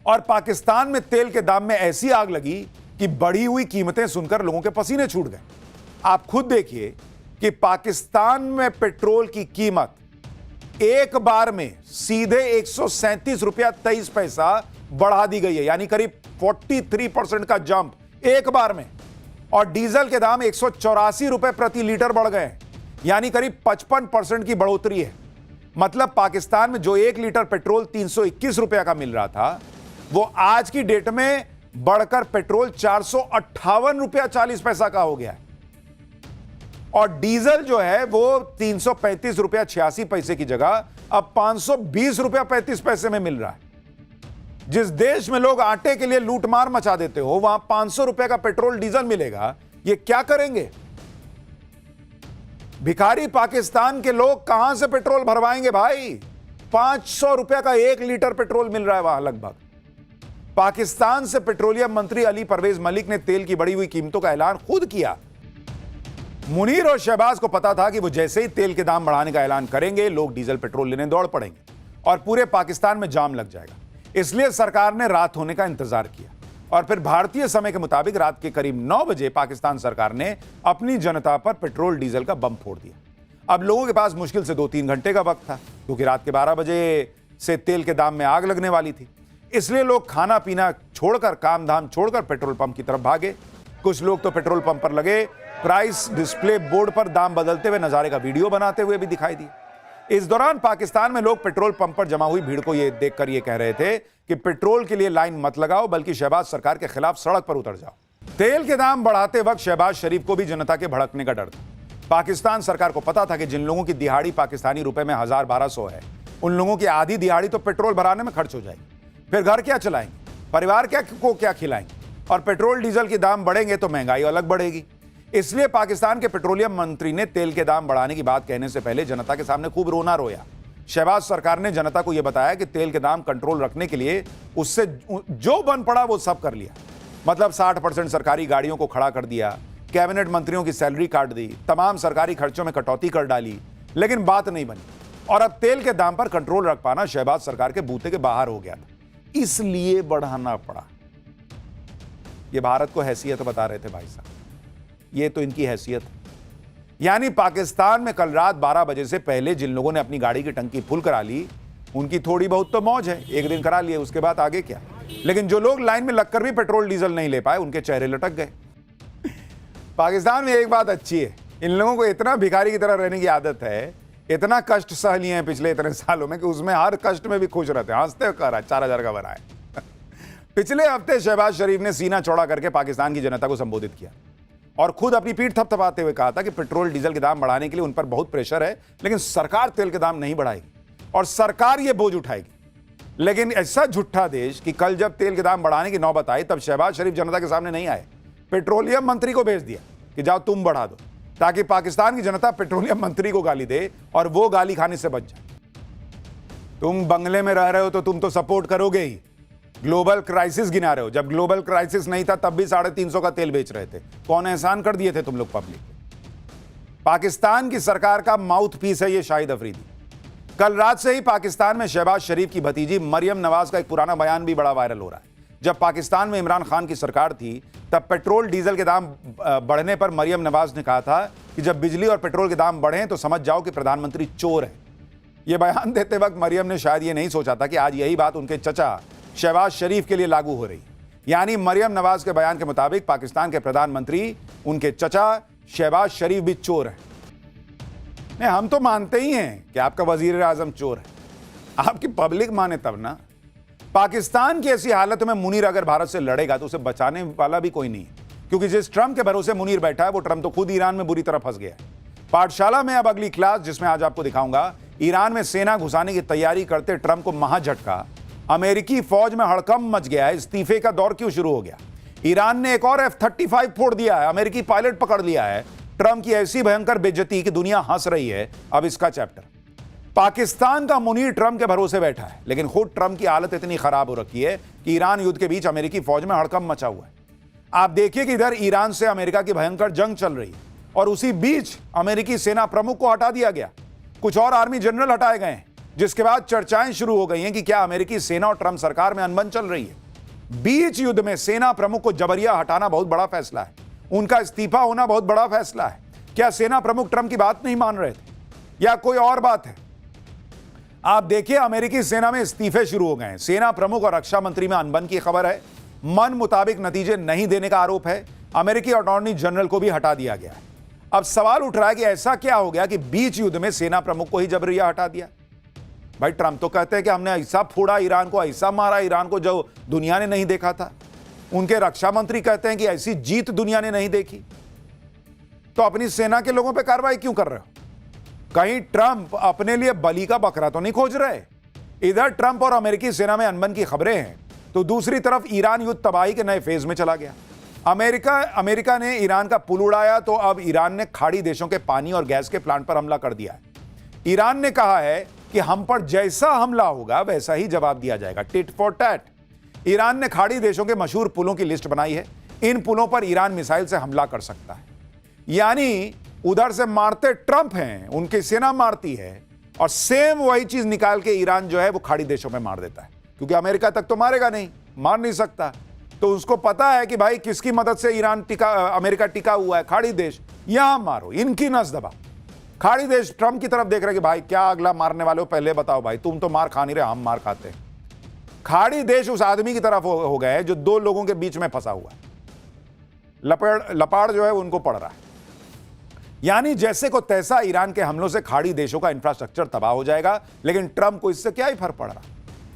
और पाकिस्तान में तेल के दाम में ऐसी आग लगी कि बढ़ी हुई कीमतें सुनकर लोगों के पसीने छूट गए। आप खुद देखिए कि पाकिस्तान में पेट्रोल की कीमत एक बार में सीधे 137 रुपया 23 पैसा बढ़ा दी गई है, यानी करीब 43% का जंप एक बार में। और डीजल के दाम 184 रुपए प्रति लीटर बढ़ गए, यानी करीब 55% की बढ़ोतरी है। मतलब पाकिस्तान में जो 1 लीटर पेट्रोल 321 रुपया का मिल रहा था, वो आज की डेट में बढ़कर पेट्रोल 458 रुपया 40 पैसा का हो गया है। और डीजल जो है वो 335 रुपया 86 पैसे की जगह अब 520 रुपया 35 पैसे में मिल रहा है। जिस देश में लोग आटे के लिए लूटमार मचा देते हो, वहां 500 रुपए का पेट्रोल डीजल मिलेगा। ये क्या करेंगे? भिखारी पाकिस्तान के लोग कहां से पेट्रोल भरवाएंगे भाई? 500 रुपए का 1 लीटर पेट्रोल मिल रहा है वहां लगभग। पाकिस्तान से पेट्रोलियम मंत्री अली परवेज मलिक ने तेल की बढ़ी हुई कीमतों का ऐलान खुद किया। मुनीर और शहबाज को पता था कि वो जैसे ही तेल के दाम बढ़ाने का ऐलान करेंगे, लोग डीजल पेट्रोल लेने दौड़ पड़ेंगे और पूरे पाकिस्तान में जाम लग जाएगा। इसलिए सरकार ने रात होने का इंतजार किया और फिर भारतीय समय के मुताबिक रात के करीब 9 बजे पाकिस्तान सरकार ने अपनी जनता पर पेट्रोल डीजल का बम फोड़ दिया। अब लोगों के पास मुश्किल से 2-3 घंटे का वक्त था, क्योंकि रात के 12 बजे से तेल के दाम में आग लगने वाली थी। इसलिए लोग खाना पीना छोड़कर, काम धाम छोड़कर पेट्रोल पंप की तरफ भागे। कुछ लोग तो पेट्रोल पंप पर लगे प्राइस डिस्प्ले बोर्ड पर दाम बदलते हुए नजारे का वीडियो बनाते हुए भी दिखाई दिए। इस दौरान पाकिस्तान में लोग पेट्रोल पंप पर जमा हुई भीड़ को यह देखकर ये कह रहे थे कि पेट्रोल के लिए लाइन मत लगाओ, बल्कि शहबाज सरकार के खिलाफ सड़क पर उतर जाओ। तेल के दाम बढ़ाते वक्त शहबाज शरीफ को भी जनता के भड़कने का डर था। पाकिस्तान सरकार को पता था कि जिन लोगों की दिहाड़ी पाकिस्तानी रुपए में 1000-1200 है, उन लोगों की आधी दिहाड़ी तो पेट्रोल भराने में खर्च हो जाएगी। फिर घर क्या चलाएंगे, परिवार क्या खिलाएंगे? और पेट्रोल डीजल के दाम बढ़ेंगे तो महंगाई अलग बढ़ेगी। इसलिए पाकिस्तान के पेट्रोलियम मंत्री ने तेल के दाम बढ़ाने की बात कहने से पहले जनता के सामने खूब रोना रोया। शहबाज सरकार ने जनता को यह बताया कि तेल के दाम कंट्रोल रखने के लिए उससे जो बन पड़ा वो सब कर लिया। मतलब 60% सरकारी गाड़ियों को खड़ा कर दिया, कैबिनेट मंत्रियों की सैलरी काट दी, तमाम सरकारी खर्चों में कटौती कर डाली, लेकिन बात नहीं बनी। और अब तेल के दाम पर कंट्रोल रख पाना शहबाज सरकार के बूते के बाहर हो गया था, इसलिए बढ़ाना पड़ा। ये भारत को हैसियत बता रहे थे भाई साहब, ये तो इनकी हैसियत है। यानी पाकिस्तान में कल रात 12 बजे से पहले जिन लोगों ने अपनी गाड़ी की टंकी फुल करा ली, उनकी थोड़ी बहुत तो मौज है, एक दिन करा लिए, उसके बाद आगे क्या। लेकिन जो लोग लाइन में लगकर भी पेट्रोल डीजल नहीं ले पाए, उनके चेहरे लटक गए। पाकिस्तान में एक बात अच्छी है, इन लोगों को इतना भिखारी की तरह रहने की आदत है, इतना कष्ट सह लिए हैं पिछले इतने सालों में कि उसमें हर कष्ट में भी खुश रहते हैं, हंसते कर 4000 का बनाए। पिछले हफ्ते शहबाज शरीफ ने सीना चौड़ा करके पाकिस्तान की जनता को संबोधित किया और खुद अपनी पीठ थपथपाते हुए कहा था कि पेट्रोल डीजल के दाम बढ़ाने के लिए उन पर बहुत प्रेशर है, लेकिन सरकार तेल के दाम नहीं बढ़ाएगी और सरकार ये बोझ उठाएगी। लेकिन ऐसा झूठा देश कि कल जब तेल के दाम बढ़ाने की नौबत आई, तब शहबाज शरीफ जनता के सामने नहीं आए, पेट्रोलियम मंत्री को भेज दिया कि जाओ तुम बढ़ा दो, ताकि पाकिस्तान की जनता पेट्रोलियम मंत्री को गाली दे और वो गाली खाने से बच जाए। तुम बंगले में रह रहे हो तो तुम तो सपोर्ट करोगे ही, ग्लोबल क्राइसिस गिना रहे हो। जब ग्लोबल क्राइसिस नहीं था तब भी 350 का तेल बेच रहे थे। कौन एहसान कर दिए थे तुम लोग पब्लिक? पाकिस्तान की सरकार का माउथ पीस है ये शाहिद अफरीदी। कल रात से ही पाकिस्तान में शहबाज शरीफ की भतीजी मरियम नवाज का एक पुराना बयान भी बड़ा वायरल हो रहा है। जब पाकिस्तान में इमरान खान की सरकार थी, तब पेट्रोल डीजल के दाम बढ़ने पर मरियम नवाज ने कहा था कि जब बिजली और पेट्रोल के दाम बढ़े तो समझ जाओ कि प्रधानमंत्री चोर है। यह बयान देते वक्त मरियम ने शायद ये नहीं सोचा था कि आज यही बात उनके चचा शहबाज शरीफ के लिए लागू हो रही। यानी मरियम नवाज के बयान के मुताबिक पाकिस्तान के प्रधानमंत्री, उनके चचा शहबाज शरीफ भी चोर है। नहीं, हम तो मानते ही हैं कि आपका वजीर आजम चोर है, आपकी पब्लिक माने तब ना। पाकिस्तान की ऐसी हालत में मुनीर अगर भारत से लड़ेगा तो उसे बचाने वाला भी कोई नहीं, क्योंकि जिस ट्रंप के भरोसे मुनीर बैठा है, वो ट्रंप तो खुद ईरान में बुरी तरह फंस गया है। पाठशाला में अब अगली क्लास, जिसमें आज आपको दिखाऊंगा ईरान में सेना घुसाने की तैयारी करते ट्रंप को महाझटका। अमेरिकी फौज में हड़कंप मच गया है, इस्तीफे का दौर क्यों शुरू हो गया? ईरान ने एक और F-35 फोड़ दिया है, अमेरिकी पायलट पकड़ लिया है। ट्रंप की ऐसी भयंकर बेइज्जती कि दुनिया हंस रही है। अब इसका चैप्टर पाकिस्तान का मुनीर ट्रंप के भरोसे बैठा है, लेकिन खुद ट्रंप की हालत इतनी खराब हो रखी है कि ईरान युद्ध के बीच अमेरिकी फौज में हड़कंप मचा हुआ है। आप देखिए कि इधर ईरान से अमेरिका की भयंकर जंग चल रही है और उसी बीच अमेरिकी सेना प्रमुख को हटा दिया गया, कुछ और आर्मी जनरल हटाए गए हैं, जिसके बाद चर्चाएं शुरू हो गई हैं कि क्या अमेरिकी सेना और ट्रंप सरकार में अनबन चल रही है। बीच युद्ध में सेना प्रमुख को जबरिया हटाना बहुत बड़ा फैसला है, उनका इस्तीफा होना बहुत बड़ा फैसला है। क्या सेना प्रमुख ट्रंप की बात नहीं मान रहे थे या कोई और बात है? आप देखिए, अमेरिकी सेना में इस्तीफे शुरू हो गए हैं। सेना प्रमुख और रक्षा मंत्री में अनबन की खबर है, मन मुताबिक नतीजे नहीं देने का आरोप है। अमेरिकी अटॉर्नी जनरल को भी हटा दिया गया है। अब सवाल उठ रहा है कि ऐसा क्या हो गया कि बीच युद्ध में सेना प्रमुख को ही जबरिया हटा दिया? भाई ट्रंप तो कहते हैं कि हमने ऐसा फोड़ा ईरान को, ऐसा मारा ईरान को जो दुनिया ने नहीं देखा था। उनके रक्षा मंत्री कहते हैं कि ऐसी जीत दुनिया ने नहीं देखी। तो अपनी सेना के लोगों पे कार्रवाई क्यों कर रहे हो? कहीं ट्रंप अपने लिए बलि का बकरा तो नहीं खोज रहे? इधर ट्रंप और अमेरिकी सेना में अनबन की खबरें हैं, तो दूसरी तरफ ईरान युद्ध तबाही के नए फेज में चला गया। अमेरिका ने ईरान का पुल उड़ाया, तो अब ईरान ने खाड़ी देशों के पानी और गैस के प्लांट पर हमला कर दिया है। ईरान ने कहा है कि हम पर जैसा हमला होगा वैसा ही जवाब दिया जाएगा, टिट फॉर टैट। ईरान ने खाड़ी देशों के मशहूर पुलों की लिस्ट बनाई है। इन पुलों पर ईरान मिसाइल से हमला कर सकता है। यानी उधर से मारते ट्रंप हैं, उनकी सेना मारती है, और सेम वही चीज निकाल के ईरान जो है वो खाड़ी देशों में मार देता है, क्योंकि अमेरिका तक तो मारेगा नहीं, मार नहीं सकता। तो उसको पता है कि भाई किसकी मदद से अमेरिका टिका हुआ है, खाड़ी देश, यहां मारो, इनकी नस दबा। खाड़ी देश ट्रंप की तरफ देख रहे कि भाई क्या अगला मारने वाले हो, पहले बताओ भाई, तुम तो मार खा नहीं रहे, हम मार खाते हैं। खाड़ी देश उस आदमी की तरफ हो गए हैं जो दो लोगों के बीच में फंसा हुआ है। लपाड़ जो है उनको पड़ रहा है। यानी जैसे को तैसा ईरान के हमलों से खाड़ी देशों का इंफ्रास्ट्रक्चर तबाह हो जाएगा, लेकिन ट्रंप को इससे क्या ही फर्क पड़ रहा।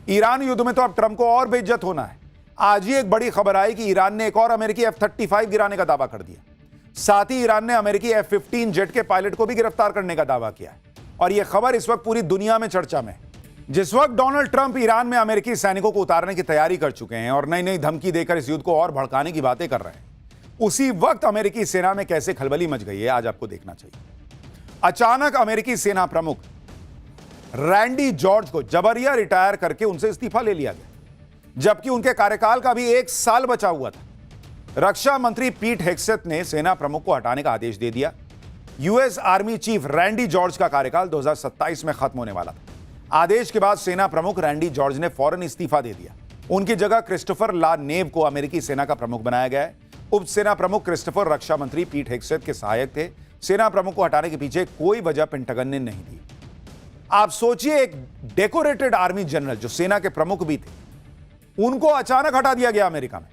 ईरान युद्ध में तो अब ट्रंप को और बेइज्जत होना है। आज ही एक बड़ी खबर आई कि ईरान ने एक और अमेरिकी F-35 गिराने का दावा कर दिया। साथ ही ईरान ने अमेरिकी F-15 जेट के पायलट को भी गिरफ्तार करने का दावा किया है। और यह खबर इस वक्त पूरी दुनिया में चर्चा में। जिस वक्त डोनाल्ड ट्रंप ईरान में अमेरिकी सैनिकों को उतारने की तैयारी कर चुके हैं और नई नई धमकी देकर इस युद्ध को और भड़काने की बातें कर रहे हैं, उसी वक्त अमेरिकी सेना में कैसे खलबली मच गई है, आज आपको देखना चाहिए। अचानक अमेरिकी सेना प्रमुख रैंडी जॉर्ज को जबरिया रिटायर करके उनसे इस्तीफा ले लिया गया, जबकि उनके कार्यकाल का भी 1 साल बचा हुआ था। रक्षा मंत्री पीट हेग्सेथ ने सेना प्रमुख को हटाने का आदेश दे दिया। US army chief Randy George का कार्यकाल 2027 में खत्म होने वाला था। आदेश के बाद सेना प्रमुख रैंडी जॉर्ज ने फौरन इस्तीफा दे दिया। उनकी जगह क्रिस्टोफर ला नेव को अमेरिकी सेना का प्रमुख बनाया गया है। उप सेना प्रमुख क्रिस्टोफर रक्षा मंत्री पीट हेग्सेथ के सहायक थे। सेना प्रमुख को हटाने के पीछे कोई वजह पेंटागन ने नहीं दी। आप सोचिए, एक डेकोरेटेड आर्मी जनरल जो सेना के प्रमुख भी थे, उनको अचानक हटा दिया गया अमेरिका में।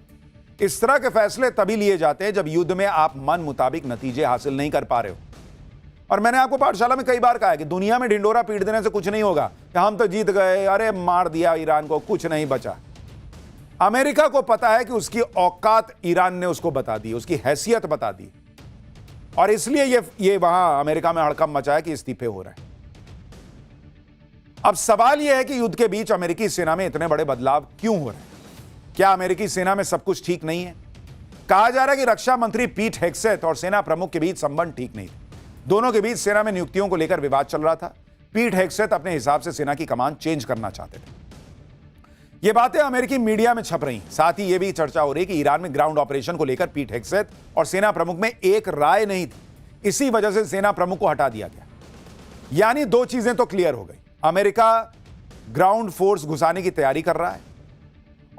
इस तरह के फैसले तभी लिए जाते हैं जब युद्ध में आप मन मुताबिक नतीजे हासिल नहीं कर पा रहे हो। और मैंने आपको पाठशाला में कई बार कहा है कि दुनिया में ढिंडोरा पीट देने से कुछ नहीं होगा कि हम तो जीत गए, अरे मार दिया ईरान को, कुछ नहीं बचा। अमेरिका को पता है कि उसकी औकात ईरान ने उसको बता दी, उसकी हैसियत बता दी, और इसलिए ये वहां अमेरिका में हड़कंप मचा है कि इस्तीफे हो रहे हैं। अब सवाल यह है कि युद्ध के बीच अमेरिकी सेना में इतने बड़े बदलाव क्यों हो रहे हैं? क्या अमेरिकी सेना में सब कुछ ठीक नहीं है? कहा जा रहा है कि रक्षा मंत्री पीट हेग्सेथ और सेना प्रमुख के बीच संबंध ठीक नहीं थे। दोनों के बीच सेना में नियुक्तियों को लेकर विवाद चल रहा था। पीट हेग्सेथ अपने हिसाब से सेना की कमान चेंज करना चाहते थे। ये बातें अमेरिकी मीडिया में छप रही। साथ ही यह भी चर्चा हो रही कि ईरान में ग्राउंड ऑपरेशन को लेकर पीट हेग्सेथ और सेना प्रमुख में एक राय नहीं थी, इसी वजह से सेना प्रमुख को हटा दिया गया। यानी दो चीजें तो क्लियर हो गई, अमेरिका ग्राउंड फोर्स घुसाने की तैयारी कर रहा है,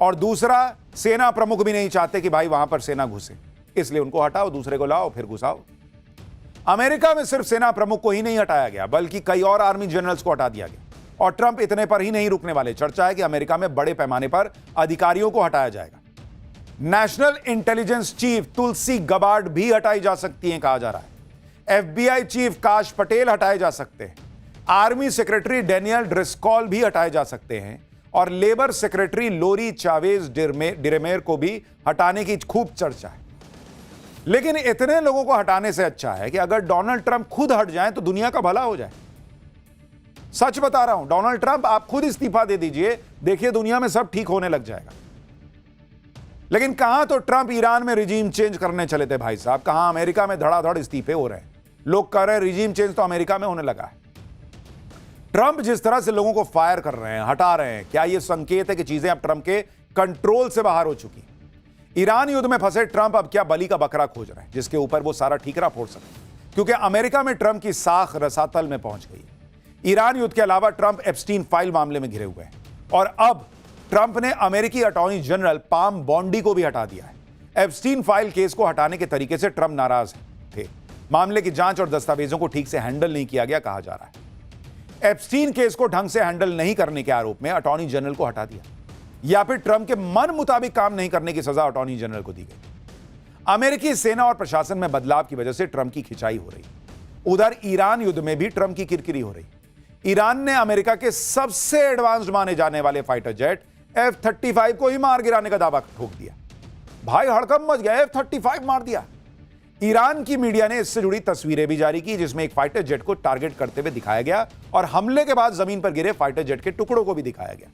और दूसरा, सेना प्रमुख भी नहीं चाहते कि भाई वहां पर सेना घुसे, इसलिए उनको हटाओ, दूसरे को लाओ, फिर घुसाओ। अमेरिका में सिर्फ सेना प्रमुख को ही नहीं हटाया गया, बल्कि कई और आर्मी जनरल्स को हटा दिया गया। और ट्रंप इतने पर ही नहीं रुकने वाले। चर्चा है कि अमेरिका में बड़े पैमाने पर अधिकारियों को हटाया जाएगा। नेशनल इंटेलिजेंस चीफ तुलसी गबार्ड भी हटाई जा सकती हैं, कहा जा रहा है। FBI चीफ काश पटेल हटाए जा सकते हैं। आर्मी सेक्रेटरी डेनियल ड्रिस्कॉल भी हटाए जा सकते हैं, और लेबर सेक्रेटरी लोरी चावेज डिरेमेर को भी हटाने की खूब चर्चा है। लेकिन इतने लोगों को हटाने से अच्छा है कि अगर डोनाल्ड ट्रंप खुद हट जाएं तो दुनिया का भला हो जाए। सच बता रहा हूं, डोनाल्ड ट्रंप आप खुद इस्तीफा दे दीजिए, देखिए दुनिया में सब ठीक होने लग जाएगा। लेकिन कहां तो ट्रंप ईरान में रिजीम चेंज करने चले थे भाई साहब, कहां अमेरिका में धड़ाधड़ इस्तीफे हो रहे हैं। लोग कह रहे हैं रिजीम चेंज तो अमेरिका में होने लगा है। ट्रंप जिस तरह से लोगों को फायर कर रहे हैं, हटा रहे हैं, क्या यह संकेत है कि चीजें अब ट्रंप के कंट्रोल से बाहर हो चुकी? ईरान युद्ध में फंसे ट्रंप अब क्या बलि का बकरा खोज रहे हैं जिसके ऊपर वो सारा ठीकरा फोड़ सके? क्योंकि अमेरिका में ट्रंप की साख रसातल में पहुंच गई। ईरान युद्ध के अलावा ट्रंप एप्स्टीन फाइल मामले में घिरे हुए हैं और अब ट्रंप ने अमेरिकी अटॉर्नी जनरल पाम बॉन्डी को भी हटा दिया है। एप्स्टीन फाइल केस को हटाने के तरीके से ट्रंप नाराज थे। मामले की जांच और दस्तावेजों को ठीक से हैंडल नहीं किया गया कहा जा रहा है। एप्स्टीन केस को ढंग से हैंडल नहीं करने के आरोप में अटॉर्नी जनरल को हटा दिया या फिर ट्रंप के मन मुताबिक काम नहीं करने की सजा अटॉर्नी जनरल को दी गई। अमेरिकी सेना और प्रशासन में बदलाव की वजह से ट्रंप की खिंचाई हो रही। उधर ईरान युद्ध में भी ट्रंप की किरकिरी हो रही। ईरान ने अमेरिका के सबसे एडवांस्ड माने जाने वाले फाइटर जेट F-35 को ही मार गिराने का दावा ठोक दिया। भाई हड़कंप मच गया, F-35 मार दिया। ईरान की मीडिया ने इससे जुड़ी तस्वीरें भी जारी की जिसमें एक फाइटर जेट को टारगेट करते हुए दिखाया गया और हमले के बाद जमीन पर गिरे फाइटर जेट के टुकड़ों को भी दिखाया गया।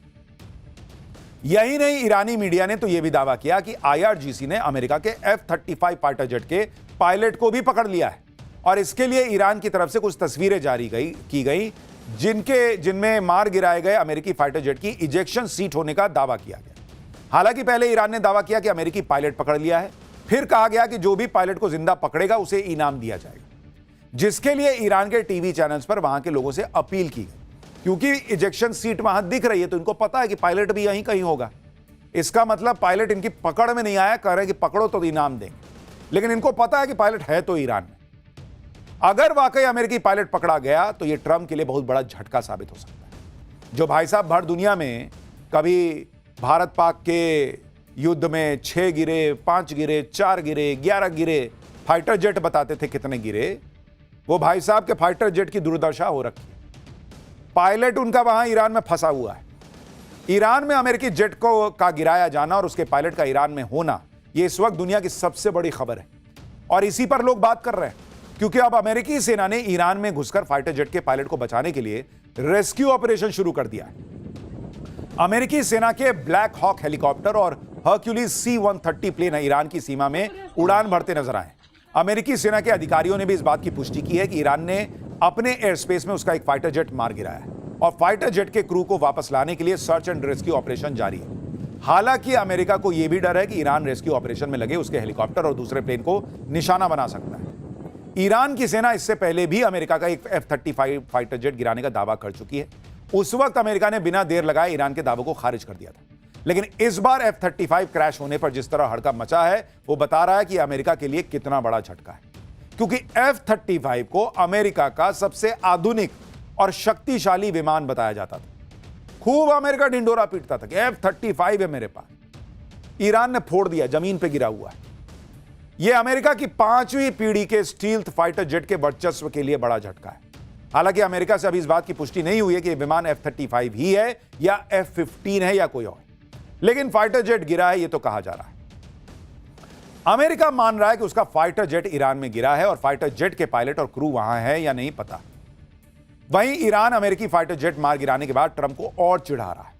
यही नहीं, ईरानी मीडिया ने तो यह भी दावा किया कि IRGC ने अमेरिका के F-35 फाइटर जेट के पायलट को भी पकड़ लिया है और इसके लिए ईरान की तरफ से कुछ तस्वीरें जारी की गई जिनमें मार गिराए गए अमेरिकी फाइटर जेट की इजेक्शन सीट होने का दावा किया गया। हालांकि पहले ईरान ने दावा किया कि अमेरिकी पायलट पकड़ लिया है, फिर कहा गया कि जो भी पायलट को जिंदा पकड़ेगा उसे इनाम दिया जाएगा, जिसके लिए ईरान के टीवी चैनल्स पर वहां के लोगों से अपील की गई। क्योंकि इजेक्शन सीट वहां दिख रही है तो इनको पता है कि पायलट भी यहीं कहीं होगा। इसका मतलब पायलट इनकी पकड़ में नहीं आया, कह रहे हैं कि पकड़ो तो इनाम देंगे, लेकिन इनको पता है कि पायलट है तो ईरान में। अगर वाकई अमेरिकी पायलट पकड़ा गया तो यह ट्रंप के लिए बहुत बड़ा झटका साबित हो सकता है। जो भाई साहब भर दुनिया में कभी भारत पाक के युद्ध में 6 गिरे, 5 गिरे, 4 गिरे, 11 गिरे फाइटर जेट बताते थे कितने गिरे, वो भाई साहब के फाइटर जेट की दुर्दशा हो रखी है। पायलट उनका वहां ईरान में फंसा हुआ है। ईरान में अमेरिकी जेट का गिराया जाना और उसके पायलट का ईरान में होना, यह इस वक्त दुनिया की सबसे बड़ी खबर है और इसी पर लोग बात कर रहे हैं क्योंकि अब अमेरिकी सेना ने ईरान में घुसकर फाइटर जेट के पायलट को बचाने के लिए रेस्क्यू ऑपरेशन शुरू कर दिया है। अमेरिकी सेना के ब्लैक हॉक हेलीकॉप्टर और हर्क्यूलिस C-130 प्लेन ईरान की सीमा में उड़ान भरते नजर आए। अमेरिकी सेना के अधिकारियों ने भी इस बात की पुष्टि की है कि ईरान ने अपने एयर स्पेस में उसका एक फाइटर जेट मार गिराया है और फाइटर जेट के क्रू को वापस लाने के लिए सर्च एंड रेस्क्यू ऑपरेशन जारी है। हालांकि अमेरिका को यह भी डर है कि ईरान रेस्क्यू ऑपरेशन में लगे उसके हेलीकॉप्टर और दूसरे प्लेन को निशाना बना सकता है। ईरान की सेना इससे पहले भी अमेरिका का एक F-35 फाइटर जेट गिराने का दावा कर चुकी है। उस वक्त अमेरिका ने बिना देर लगाए ईरान के दावों को खारिज कर दिया था, लेकिन इस बार F-35 क्रैश होने पर जिस तरह हड़कंप मचा है वो बता रहा है कि अमेरिका के लिए कितना बड़ा झटका है, क्योंकि F-35 को अमेरिका का सबसे आधुनिक और शक्तिशाली विमान बताया जाता था। खूब अमेरिका ढिंडोरा पीटता था कि F-35 है मेरे पास। ईरान ने फोड़ दिया, जमीन पे गिरा हुआ है। यह अमेरिका की 5वीं पीढ़ी के स्टील्थ फाइटर जेट के वर्चस्व के लिए बड़ा झटका है। हालांकि अमेरिका से अभी इस बात की पुष्टि नहीं हुई है कि यह विमान F-35 ही है या F-15 है या कोई और, लेकिन फाइटर जेट गिरा है यह तो कहा जा रहा है। अमेरिका मान रहा है कि उसका फाइटर जेट ईरान में गिरा है और फाइटर जेट के पायलट और क्रू वहां है या नहीं पता। वहीं ईरान अमेरिकी फाइटर जेट मार गिराने के बाद ट्रंप को और चिढ़ा रहा है।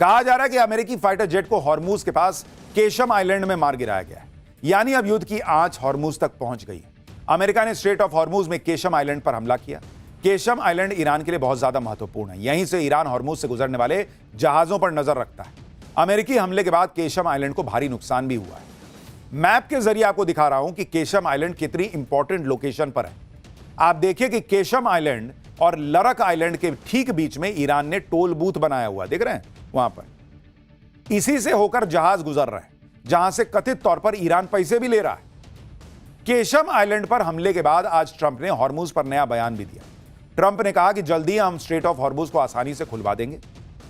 कहा जा रहा है कि अमेरिकी फाइटर जेट को हॉर्मूज के पास केशम आइलैंड में मार गिराया गया है, यानी अब युद्ध की आंच हॉर्मूज तक पहुंच गई है। अमेरिका ने स्ट्रेट ऑफ हॉर्मूज में केशम आइलैंड पर हमला किया। केशम आइलैंड ईरान के लिए बहुत ज्यादा महत्वपूर्ण है, यहीं से ईरान हॉर्मूज से गुजरने वाले जहाजों पर नजर रखता है। अमेरिकी हमले के बाद केशम आइलैंड को भारी नुकसान भी हुआ है। मैप के जरिए आपको दिखा रहा हूं कि केशम आइलैंड कितनी इंपॉर्टेंट लोकेशन पर है। आप देखिए कि केशम आइलैंड और लरक आइलैंड के ठीक बीच में ईरान ने टोल बूथ बनाया हुआ, देख रहे हैं वहां पर। इसी से होकर जहाज गुजर रहे हैं, जहां से कथित तौर पर ईरान पैसे भी ले रहा है। केशम आइलैंड पर हमले के बाद आज ट्रंप ने हॉर्मूज पर नया बयान भी दिया। ट्रंप ने कहा कि जल्दी हम स्ट्रेट ऑफ हॉर्मूज को आसानी से खुलवा देंगे,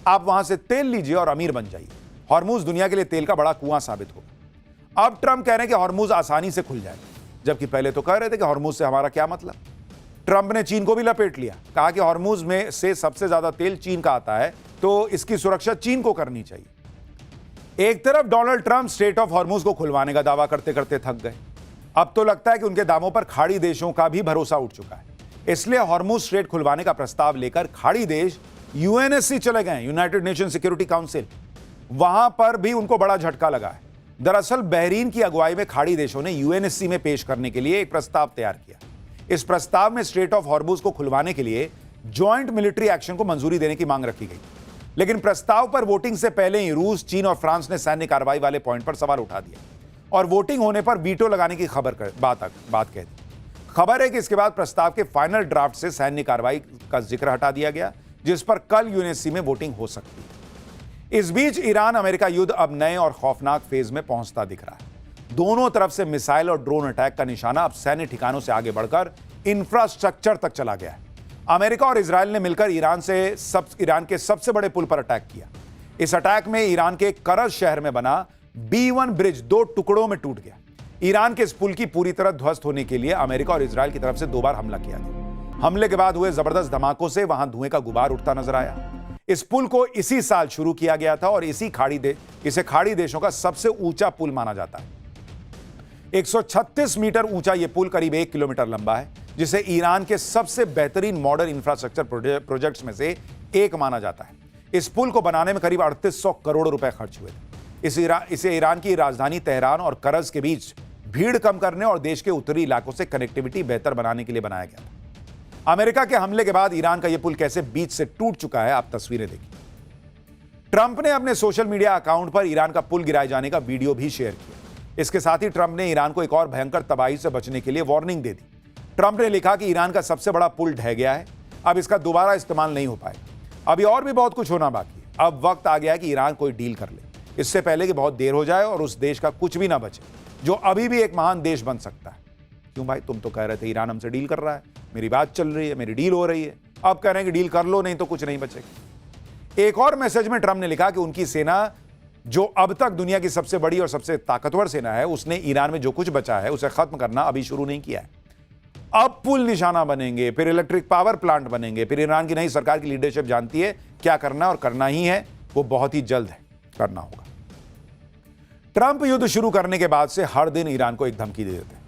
आप वहां से तेल लीजिए और अमीर बन जाइए। हॉर्मूज दुनिया के लिए तेल का बड़ा कुआं साबित होगा। अब ट्रंप कह रहे हैं कि हॉर्मूज आसानी से खुल जाएगा, जबकि पहले तो कह रहे थे कि हॉर्मूज से हमारा क्या मतलब। ट्रंप ने चीन को भी लपेट लिया, कहा कि हॉर्मूज में से सबसे ज्यादा तेल चीन का आता है तो इसकी सुरक्षा चीन को करनी चाहिए। एक तरफ Donald Trump straight of Hormuz को खुलवाने का दावा करते करते थक गए। अब तो लगता है कि उनके दावों पर खाड़ी देशों का भी भरोसा उठ चुका है। इसलिए हॉर्मूज स्ट्रेट खुलवाने का प्रस्ताव लेकर खाड़ी देश यूएनएससी चले गए, यूनाइटेड नेशन सिक्योरिटी काउंसिल। वहां पर भी उनको बड़ा झटका लगा है। दरअसल बहरीन की अगुवाई में खाड़ी देशों ने यूएनएससी में पेश करने के लिए एक प्रस्ताव तैयार किया। इस प्रस्ताव में स्ट्रेट ऑफ हॉर्मूज को खुलवाने के लिए ज्वाइंट मिलिट्री एक्शन को मंजूरी देने की मांग रखी गई, लेकिन प्रस्ताव पर वोटिंग से पहले ही रूस, चीन और फ्रांस ने सैन्य कार्रवाई वाले पॉइंट पर सवाल उठा दिया और वोटिंग होने पर वीटो लगाने की बात कह दी। खबर है कि इसके बाद प्रस्ताव के फाइनल ड्राफ्ट से सैन्य कार्रवाई का जिक्र हटा दिया गया, जिस पर कल यूएनएससी में वोटिंग हो सकती है। इस बीच ईरान अमेरिका युद्ध अब नए और खौफनाक फेज में पहुंचता दिख रहा है। दोनों तरफ से मिसाइल और ड्रोन अटैक का निशाना अब सैन्य ठिकानों से आगे बढ़कर इंफ्रास्ट्रक्चर तक चला गया है। अमेरिका और इजरायल ने मिलकर ईरान के सबसे बड़े पुल पर अटैक किया। इस अटैक में ईरान के करज शहर में बना B1 ब्रिज 2 टुकड़ों में टूट गया। ईरान के इस पुल की पूरी तरह ध्वस्त होने के लिए अमेरिका और इजरायल की तरफ से 2 बार हमला किया गया। हमले के बाद हुए जबरदस्त धमाकों से वहां धुएं का गुबार उठता नजर आया। इस पुल को इसी साल शुरू किया गया था और इसे खाड़ी देशों का सबसे ऊंचा पुल माना जाता है। 136 मीटर ऊंचा यह पुल करीब 1 किलोमीटर लंबा है, जिसे ईरान के सबसे बेहतरीन मॉडर्न इंफ्रास्ट्रक्चर प्रोजेक्ट्स में से एक माना जाता है। इस पुल को बनाने में करीब 3800 करोड़ रुपए खर्च हुए थे। इसे ईरान की राजधानी तेहरान और करज के बीच भीड़ कम करने और देश के उत्तरी इलाकों से कनेक्टिविटी बेहतर बनाने के लिए बनाया गया था। अमेरिका के हमले के बाद ईरान का यह पुल कैसे बीच से टूट चुका है, आप तस्वीरें देखिए। ट्रंप ने अपने सोशल मीडिया अकाउंट पर ईरान का पुल गिराए जाने का वीडियो भी शेयर किया। इसके साथ ही ट्रंप ने ईरान को एक और भयंकर तबाही से बचने के लिए वार्निंग दे दी। ट्रंप ने लिखा कि ईरान का सबसे बड़ा पुल ढह गया है, अब इसका दोबारा इस्तेमाल नहीं हो पाएगा। अभी और भी बहुत कुछ होना बाकी है। अब वक्त आ गया है कि ईरान कोई डील कर ले, इससे पहले कि बहुत देर हो जाए और उस देश का कुछ भी ना बचे जो अभी भी एक महान देश बन सकता है। क्यों भाई, तुम तो कह रहे थे ईरान हमसे डील कर रहा है, मेरी बात चल रही है, मेरी डील हो रही है, अब कह रहे हैं कि डील कर लो नहीं तो कुछ नहीं बचेगा। एक और मैसेज में ट्रंप ने लिखा कि उनकी सेना, जो अब तक दुनिया की सबसे बड़ी और सबसे ताकतवर सेना है, उसने ईरान में जो कुछ बचा है उसे खत्म करना अभी शुरू नहीं किया है। अब पुल निशाना बनेंगे, फिर इलेक्ट्रिक पावर प्लांट बनेंगे, फिर ईरान की नई सरकार की लीडरशिप जानती है क्या करना और करना ही है, वो बहुत ही जल्द है करना होगा। ट्रंप युद्ध शुरू करने के बाद से हर दिन ईरान को एक धमकी दे देते हैं,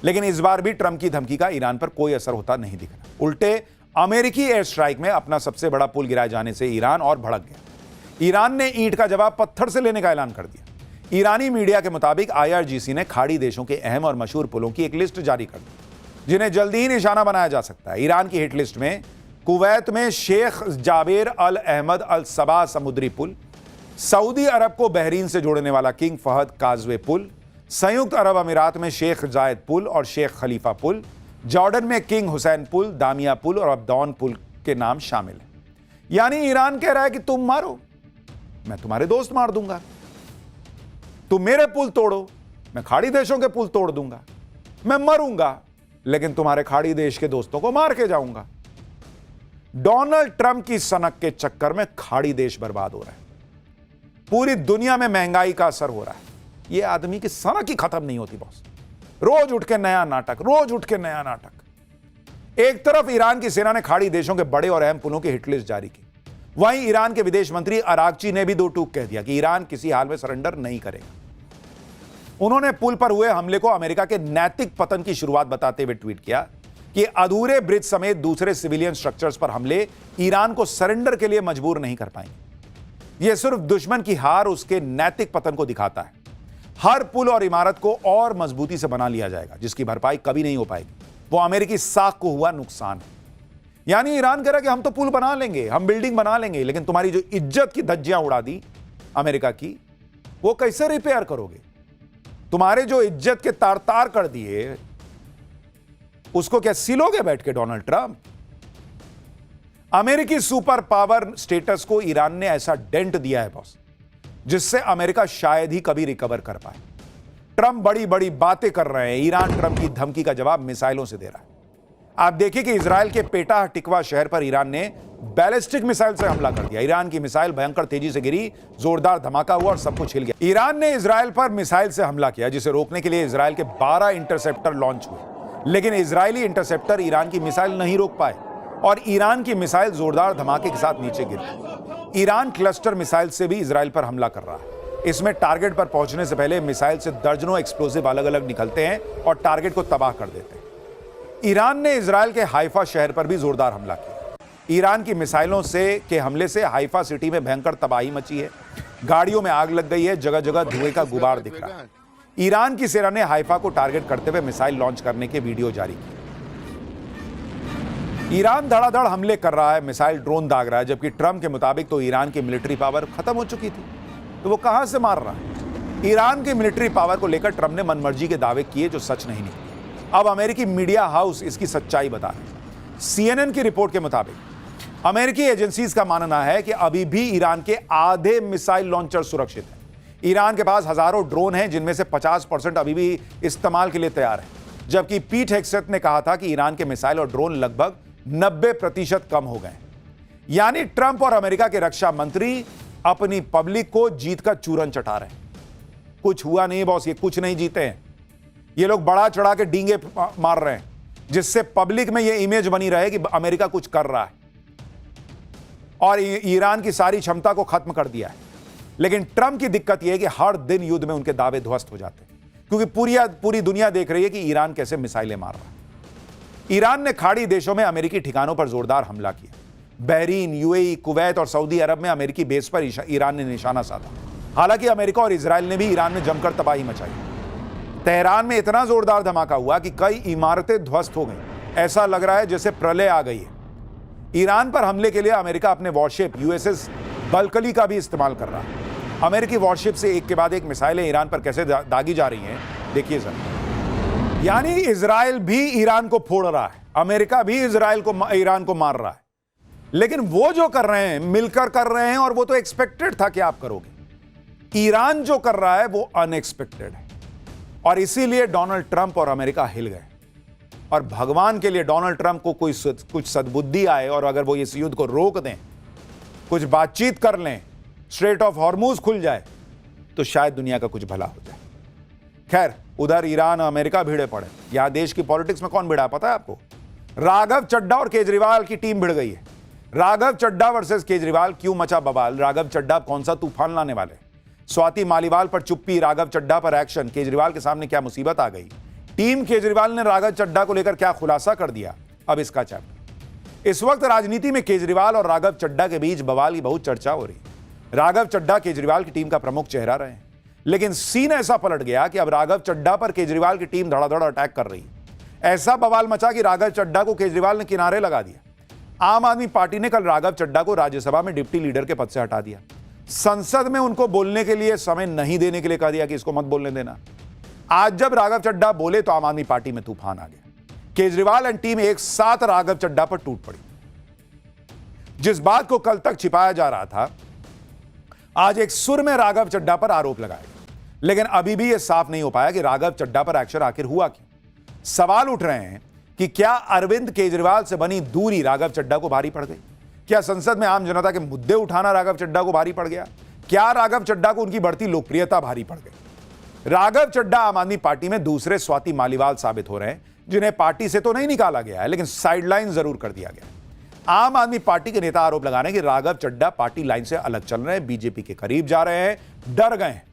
लेकिन इस बार भी ट्रंप की धमकी का ईरान पर कोई असर होता नहीं दिख रहा। उल्टे अमेरिकी एयर स्ट्राइक में अपना सबसे बड़ा पुल गिराए जाने से ईरान और भड़क गया। ईरान ने ईंट का जवाब पत्थर से लेने का ऐलान कर दिया। ईरानी मीडिया के मुताबिक IRGC ने खाड़ी देशों के अहम और मशहूर पुलों की एक लिस्ट जारी कर दी, जिन्हें जल्दी ही निशाना बनाया जा सकता है। ईरान की हिट लिस्ट में कुवैत में शेख जाबेर अल अहमद अल सबा समुद्री पुल, सऊदी अरब को बहरीन से जोड़ने वाला किंग फहद काजवे पुल, संयुक्त अरब अमीरात में शेख जायद पुल और शेख खलीफा पुल, जॉर्डन में किंग हुसैन पुल, दामिया पुल और अब्दौन पुल के नाम शामिल हैं। यानी ईरान कह रहा है कि तुम मारो, मैं तुम्हारे दोस्त मार दूंगा, तुम मेरे पुल तोड़ो, मैं खाड़ी देशों के पुल तोड़ दूंगा, मैं मरूंगा लेकिन तुम्हारे खाड़ी देश के दोस्तों को मार के जाऊंगा। डोनाल्ड ट्रंप की सनक के चक्कर में खाड़ी देश बर्बाद हो रहा है, पूरी दुनिया में महंगाई का असर हो रहा है। यह आदमी की सनक ही खत्म नहीं होती बॉस, रोज उठ के नया नाटक, रोज उठ के नया नाटक। एक तरफ ईरान की सेना ने खाड़ी देशों के बड़े और अहम पुलों की हिटलिस्ट जारी की, वहीं ईरान के विदेश मंत्री अरागची ने भी दो टूक कह दिया कि ईरान किसी हाल में सरेंडर नहीं करेगा। उन्होंने पुल पर हुए हमले को अमेरिका के नैतिक पतन की शुरुआत बताते हुए ट्वीट किया कि अधूरे ब्रिज समेत दूसरे सिविलियन स्ट्रक्चर्स पर हमले ईरान को सरेंडर के लिए मजबूर नहीं कर पाएंगे। यह सिर्फ दुश्मन की हार उसके नैतिक पतन को दिखाता है। हर पुल और इमारत को और मजबूती से बना लिया जाएगा, जिसकी भरपाई कभी नहीं हो पाएगी। वो अमेरिकी साख को हुआ नुकसान है। यानी ईरान कह रहा है कि हम तो पुल बना लेंगे, हम बिल्डिंग बना लेंगे, लेकिन तुम्हारी जो इज्जत की धज्जियां उड़ा दी अमेरिका की, वो कैसे रिपेयर करोगे? तुम्हारे जो इज्जत के तार तार कर दिए, उसको क्या सिलोगे बैठ के डोनाल्ड ट्रंप? अमेरिकी सुपर पावर स्टेटस को ईरान ने ऐसा डेंट दिया है बॉस, जिससे अमेरिका शायद ही कभी रिकवर कर पाए। ट्रंप बड़ी बड़ी बातें कर रहे हैं, ईरान ट्रंप की धमकी का जवाब मिसाइलों से दे रहा है। आप देखिए कि इजराइल के पेटा टिकवा शहर पर ईरान ने बैलिस्टिक मिसाइल से हमला कर दिया। ईरान की मिसाइल भयंकर तेजी से गिरी, जोरदार धमाका हुआ और सब कुछ हिल गया। ईरान ने इजराइल पर मिसाइल से हमला किया, जिसे रोकने के लिए इजराइल के 12 इंटरसेप्टर लॉन्च हुए, लेकिन इजरायली इंटरसेप्टर ईरान की मिसाइल नहीं रोक पाए और ईरान की मिसाइल जोरदार धमाके के साथ नीचे गिरी। ईरान क्लस्टर मिसाइल से भी इजराइल पर हमला कर रहा है। इसमें टारगेट पर पहुंचने से पहले मिसाइल से दर्जनों एक्सप्लोजिव अलग अलग निकलते हैं और टारगेट को तबाह कर देते हैं। ईरान ने इजराइल के हाइफा शहर पर भी जोरदार हमला किया। ईरान की मिसाइलों के हमले से हाइफा सिटी में भयंकर तबाही मची है। गाड़ियों में आग लग गई है, जगह जगह धुएं का गुबार दिख रहा है। ईरान की सेना ने हाइफा को टारगेट करते हुए मिसाइल लॉन्च करने के वीडियो जारी किए। ईरान धड़ाधड़ हमले कर रहा है, मिसाइल ड्रोन दाग रहा है, जबकि ट्रंप के मुताबिक तो ईरान की मिलिट्री पावर खत्म हो चुकी थी। तो वो कहां से मार रहा है? ईरान की मिलिट्री पावर को लेकर ट्रंप ने मनमर्जी के दावे किए जो सच नहीं निकले। अब अमेरिकी मीडिया हाउस इसकी सच्चाई बता रहे हैं। CNN की रिपोर्ट के मुताबिक अमेरिकी एजेंसीज का मानना है कि अभी भी ईरान के आधे मिसाइल लॉन्चर सुरक्षित हैं। ईरान के पास हजारों ड्रोन हैं, जिनमें से 50% अभी भी इस्तेमाल के लिए तैयार है, जबकि पीट हेगसेथ ने कहा था कि ईरान के मिसाइल और ड्रोन लगभग 90% कम हो गए। यानी ट्रंप और अमेरिका के रक्षा मंत्री अपनी पब्लिक को जीत का चूरन चटा रहे हैं। कुछ हुआ नहीं बॉस, ये कुछ नहीं जीते हैं। ये लोग बड़ा चढ़ा के डींगे मार रहे हैं, जिससे पब्लिक में ये इमेज बनी रहे कि अमेरिका कुछ कर रहा है और ईरान की सारी क्षमता को खत्म कर दिया है। लेकिन ट्रंप की दिक्कत यह है कि हर दिन युद्ध में उनके दावे ध्वस्त हो जाते हैं, क्योंकि पूरी दुनिया देख रही है कि ईरान कैसे मिसाइलें मार रहा है। ईरान ने खाड़ी देशों में अमेरिकी ठिकानों पर जोरदार हमला किया। बहरीन, यूएई, कुवैत और सऊदी अरब में अमेरिकी बेस पर ईरान ने निशाना साधा। हालांकि अमेरिका और इजराइल ने भी ईरान में जमकर तबाही मचाई। तेहरान में इतना जोरदार धमाका हुआ कि कई इमारतें ध्वस्त हो गईं। ऐसा लग रहा है जैसे प्रलय आ गई है। ईरान पर हमले के लिए अमेरिका अपने वॉरशिप USS बल्कली का भी इस्तेमाल कर रहा है। अमेरिकी वॉरशिप से एक के बाद एक मिसाइलें ईरान पर कैसे दागी जा रही हैं, देखिए सर। यानी इजराइल भी ईरान को फोड़ रहा है, अमेरिका भी ईरान को मार रहा है। लेकिन वो जो कर रहे हैं मिलकर कर रहे हैं, और वो तो एक्सपेक्टेड था कि आप करोगे। ईरान जो कर रहा है वो अनएक्सपेक्टेड है, और इसीलिए डोनाल्ड ट्रंप और अमेरिका हिल गए। और भगवान के लिए डोनाल्ड ट्रंप को कुछ सद्बुद्धि आए और अगर वो इस युद्ध को रोक दें, कुछ बातचीत कर लें, स्ट्रेट ऑफ हॉर्मुज खुल जाए, तो शायद दुनिया का कुछ भला हो जाए। खैर, उधर ईरान अमेरिका भिड़े पड़े। यहां देश की पॉलिटिक्स में कौन भिड़ा पता है आपको? राघव चड्ढा और केजरीवाल की टीम भिड़ गई है। राघव चड्ढा वर्सेस केजरीवाल, क्यों मचा बवाल? राघव चड्ढा कौन सा तूफान लाने वाले? स्वाति मालीवाल पर चुप्पी, राघव चड्ढा पर एक्शन। केजरीवाल के सामने क्या मुसीबत आ गई? टीम केजरीवाल ने राघव चड्ढा को लेकर क्या खुलासा कर दिया? अब इसका चैप्टर। इस वक्त राजनीति में केजरीवाल और राघव चड्ढा के बीच बवाल की बहुत चर्चा हो रही है। राघव चड्ढा केजरीवाल की टीम का प्रमुख चेहरा रहे हैं, लेकिन सीन ऐसा पलट गया कि अब राघव चड्ढा पर केजरीवाल की टीम धड़ाधड़ अटैक कर रही है। ऐसा बवाल मचा कि राघव चड्ढा को केजरीवाल ने किनारे लगा दिया। आम आदमी पार्टी ने कल राघव चड्ढा को राज्यसभा में डिप्टी लीडर के पद से हटा दिया। संसद में उनको बोलने के लिए समय नहीं देने के लिए कह दिया कि इसको मत बोलने देना। आज जब राघव चड्ढा बोले तो आम आदमी पार्टी में तूफान आ गया। केजरीवाल एंड टीम एक साथ राघव चड्ढा पर टूट पड़ी। जिस बात को कल तक छिपाया जा रहा था, आज एक सुर में राघव चड्ढा पर आरोप लगाया गया। लेकिन अभी भी यह साफ नहीं हो पाया कि राघव चड्ढा पर एक्शन आखिर हुआ क्यों। सवाल उठ रहे हैं कि क्या अरविंद केजरीवाल से बनी दूरी राघव चड्ढा को भारी पड़ गई? क्या संसद में आम जनता के मुद्दे उठाना राघव चड्ढा को भारी पड़ गया? क्या राघव चड्ढा को उनकी बढ़ती लोकप्रियता भारी पड़ गई? राघव चड्ढा आम आदमी पार्टी में दूसरे स्वाति मालीवाल साबित हो रहे हैं, जिन्हें पार्टी से तो नहीं निकाला गया है, लेकिन साइडलाइन जरूर कर दिया गया। आम आदमी पार्टी के नेता आरोप लगा रहे हैं कि राघव चड्ढा पार्टी लाइन से अलग चल रहे हैं, बीजेपी के करीब जा रहे हैं, डर गए हैं।